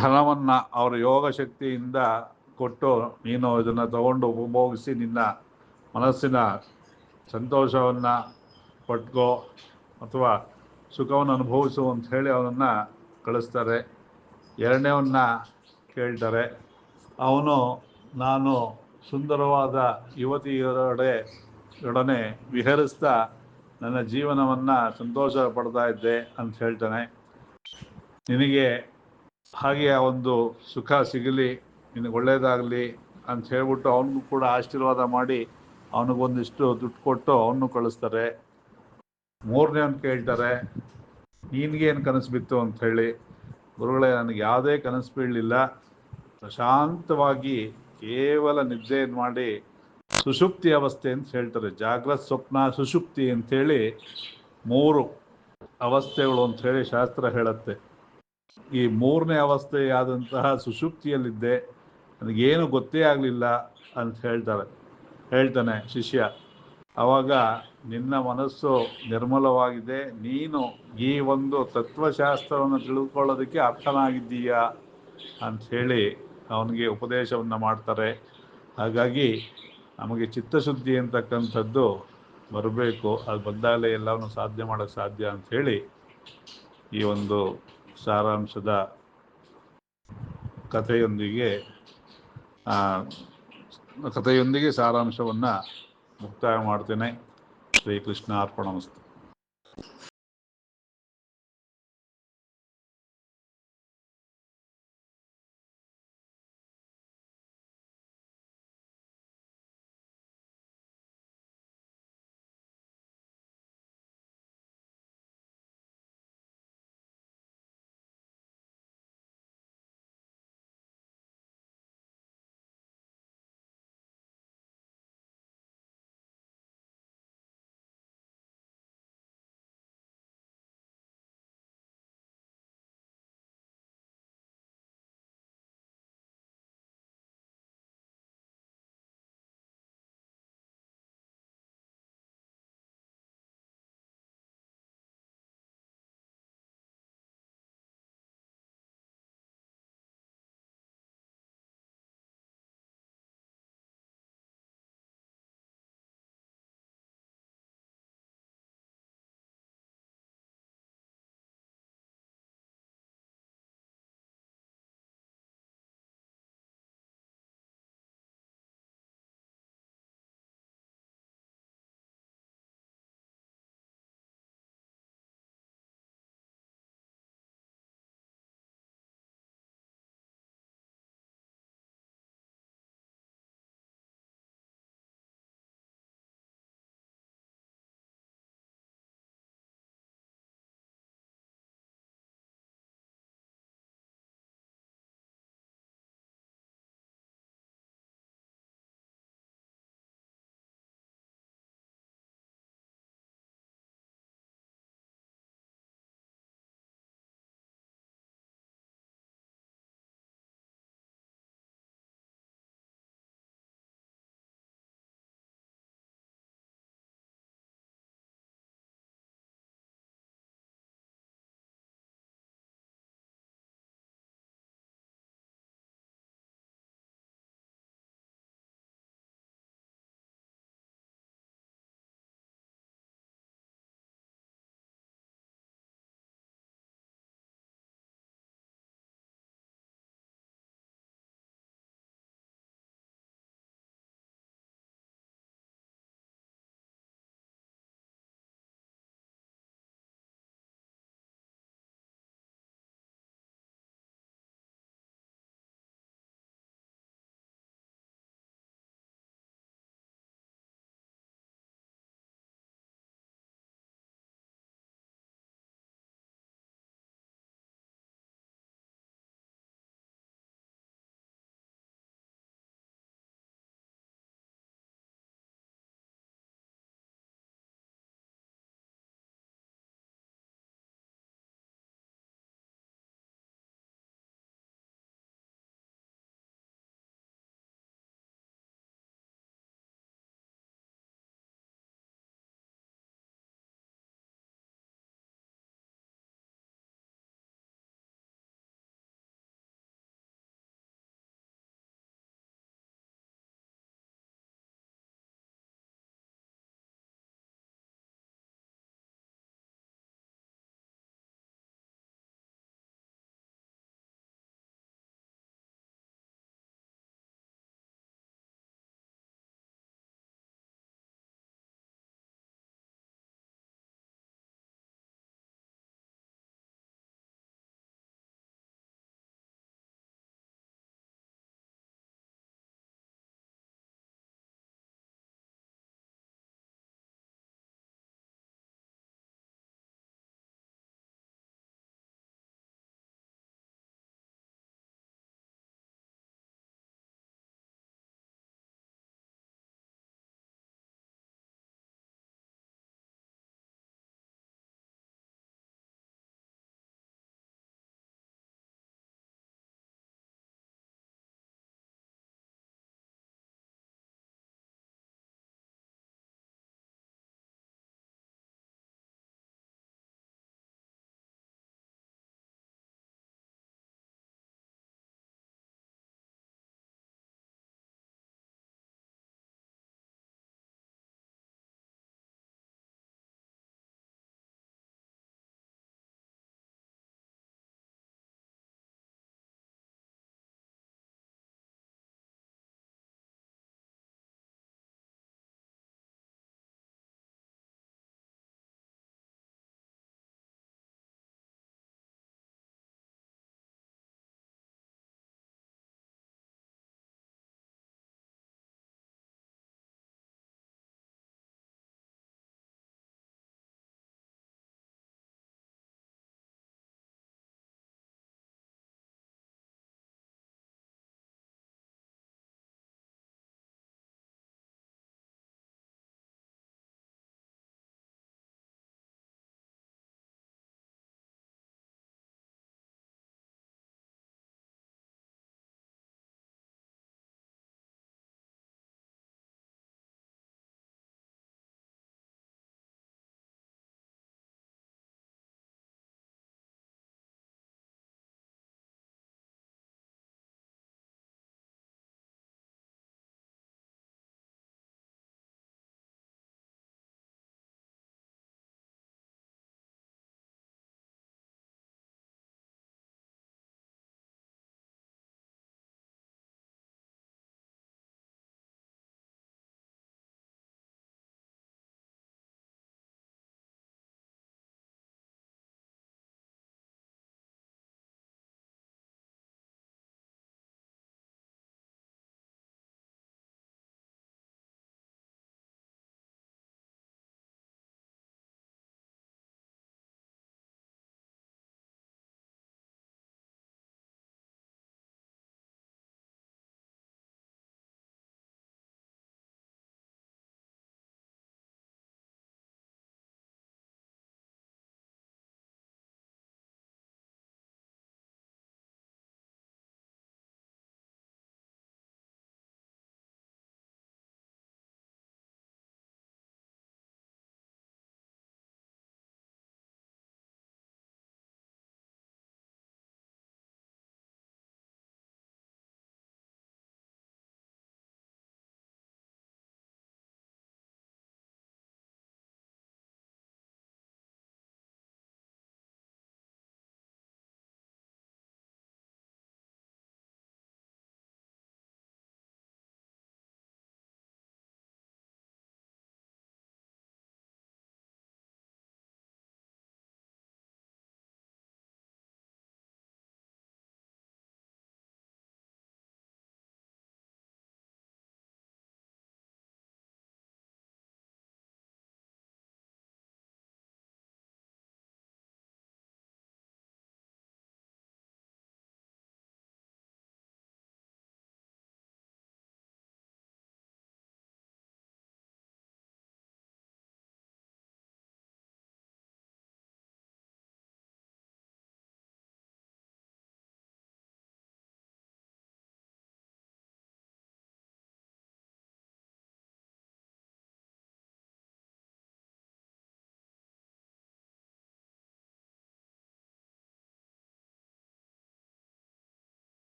ಧನವನ್ನ ಅವರ ಯೋಗ ಶಕ್ತಿಯಿಂದ ಕೊಟ್ಟು, ನೀನು ಇದನ್ನು ತಗೊಂಡು ಉಪಭೋಗಿಸಿ ನಿನ್ನ ಮನಸ್ಸಿನ ಸಂತೋಷವನ್ನು ಪಟ್ಕೋ ಅಥವಾ ಸುಖವನ್ನು ಅನುಭವಿಸು ಅಂತ ಹೇಳಿ ಅವನನ್ನು ಕಳಿಸ್ತಾರೆ. ಎರಡನೇವನ್ನ ಕೇಳ್ತಾರೆ. ಅವನು, ನಾನು ಸುಂದರವಾದ ಯುವತಿಯರೊಡನೆ ವಿಹರಿಸ್ತಾ ನನ್ನ ಜೀವನವನ್ನು ಸಂತೋಷ ಪಡ್ತಾ ಇದ್ದೆ ಅಂತ ಹೇಳ್ತಾನೆ. ನಿನಗೆ ಹಾಗೆ ಒಂದು ಸುಖ ಸಿಗಲಿ, ನಿನಗೆ ಒಳ್ಳೆಯದಾಗಲಿ ಅಂತ ಹೇಳ್ಬಿಟ್ಟು ಅವನಿಗೂ ಕೂಡ ಆಶೀರ್ವಾದ ಮಾಡಿ ಅವನಿಗೊಂದಿಷ್ಟು ದುಡ್ಡು ಕೊಟ್ಟು ಅವನು ಕಳಿಸ್ತಾರೆ. ಮೂರನೇವನು ಕೇಳ್ತಾರೆ, ನಿನಗೇನು ಕನಸು ಬಿತ್ತು ಅಂತ ಹೇಳಿ. ಗುರುಗಳೇ, ನನಗೆ ಯಾವುದೇ ಕನಸು ಬೀಳಲಿಲ್ಲ, ಪ್ರಶಾಂತವಾಗಿ ಕೇವಲ ನಿದ್ದೆಯನ್ನು ಮಾಡಿ ಸುಷುಪ್ತಿ ಅವಸ್ಥೆ ಅಂತ ಹೇಳ್ತಾರೆ. ಜಾಗ್ರತ್, ಸ್ವಪ್ನ, ಸುಷುಪ್ತಿ ಅಂಥೇಳಿ 3 ಅವಸ್ಥೆಗಳು ಅಂಥೇಳಿ ಶಾಸ್ತ್ರ ಹೇಳುತ್ತೆ. ಈ 3ನೇ ಅವಸ್ಥೆಯಾದಂತಹ ಸುಷುಪ್ತಿಯಲ್ಲಿದ್ದೆ, ನನಗೇನು ಗೊತ್ತೇ ಆಗಲಿಲ್ಲ ಅಂತ ಹೇಳ್ತಾನೆ ಶಿಷ್ಯ. ಆವಾಗ ನಿನ್ನ ಮನಸ್ಸು ನಿರ್ಮಲವಾಗಿದೆ, ನೀನು ಈ ಒಂದು ತತ್ವಶಾಸ್ತ್ರವನ್ನು ತಿಳ್ಕೊಳ್ಳೋದಕ್ಕೆ ಅರ್ಥನಾಗಿದ್ದೀಯಾ ಅಂಥೇಳಿ ಅವನಿಗೆ ಉಪದೇಶವನ್ನು ಮಾಡ್ತಾರೆ. ಹಾಗಾಗಿ ನಮಗೆ ಚಿತ್ತಶುದ್ಧಿ ಅಂತಕ್ಕಂಥದ್ದು ಬರಬೇಕು. ಅದು ಬಂದಾಗಲೇ ಎಲ್ಲವನ್ನು ಸಾಧ್ಯ ಮಾಡೋಕ್ಕೆ ಸಾಧ್ಯ ಅಂಥೇಳಿ ಈ ಒಂದು ಸಾರಾಂಶದ ಕಥೆಯೊಂದಿಗೆ ಸಾರಾಂಶವನ್ನು ಮುಕ್ತಾಯ ಮಾಡ್ತೇನೆ. ಶ್ರೀಕೃಷ್ಣ ಅರ್ಪಣಮಸ್ತು.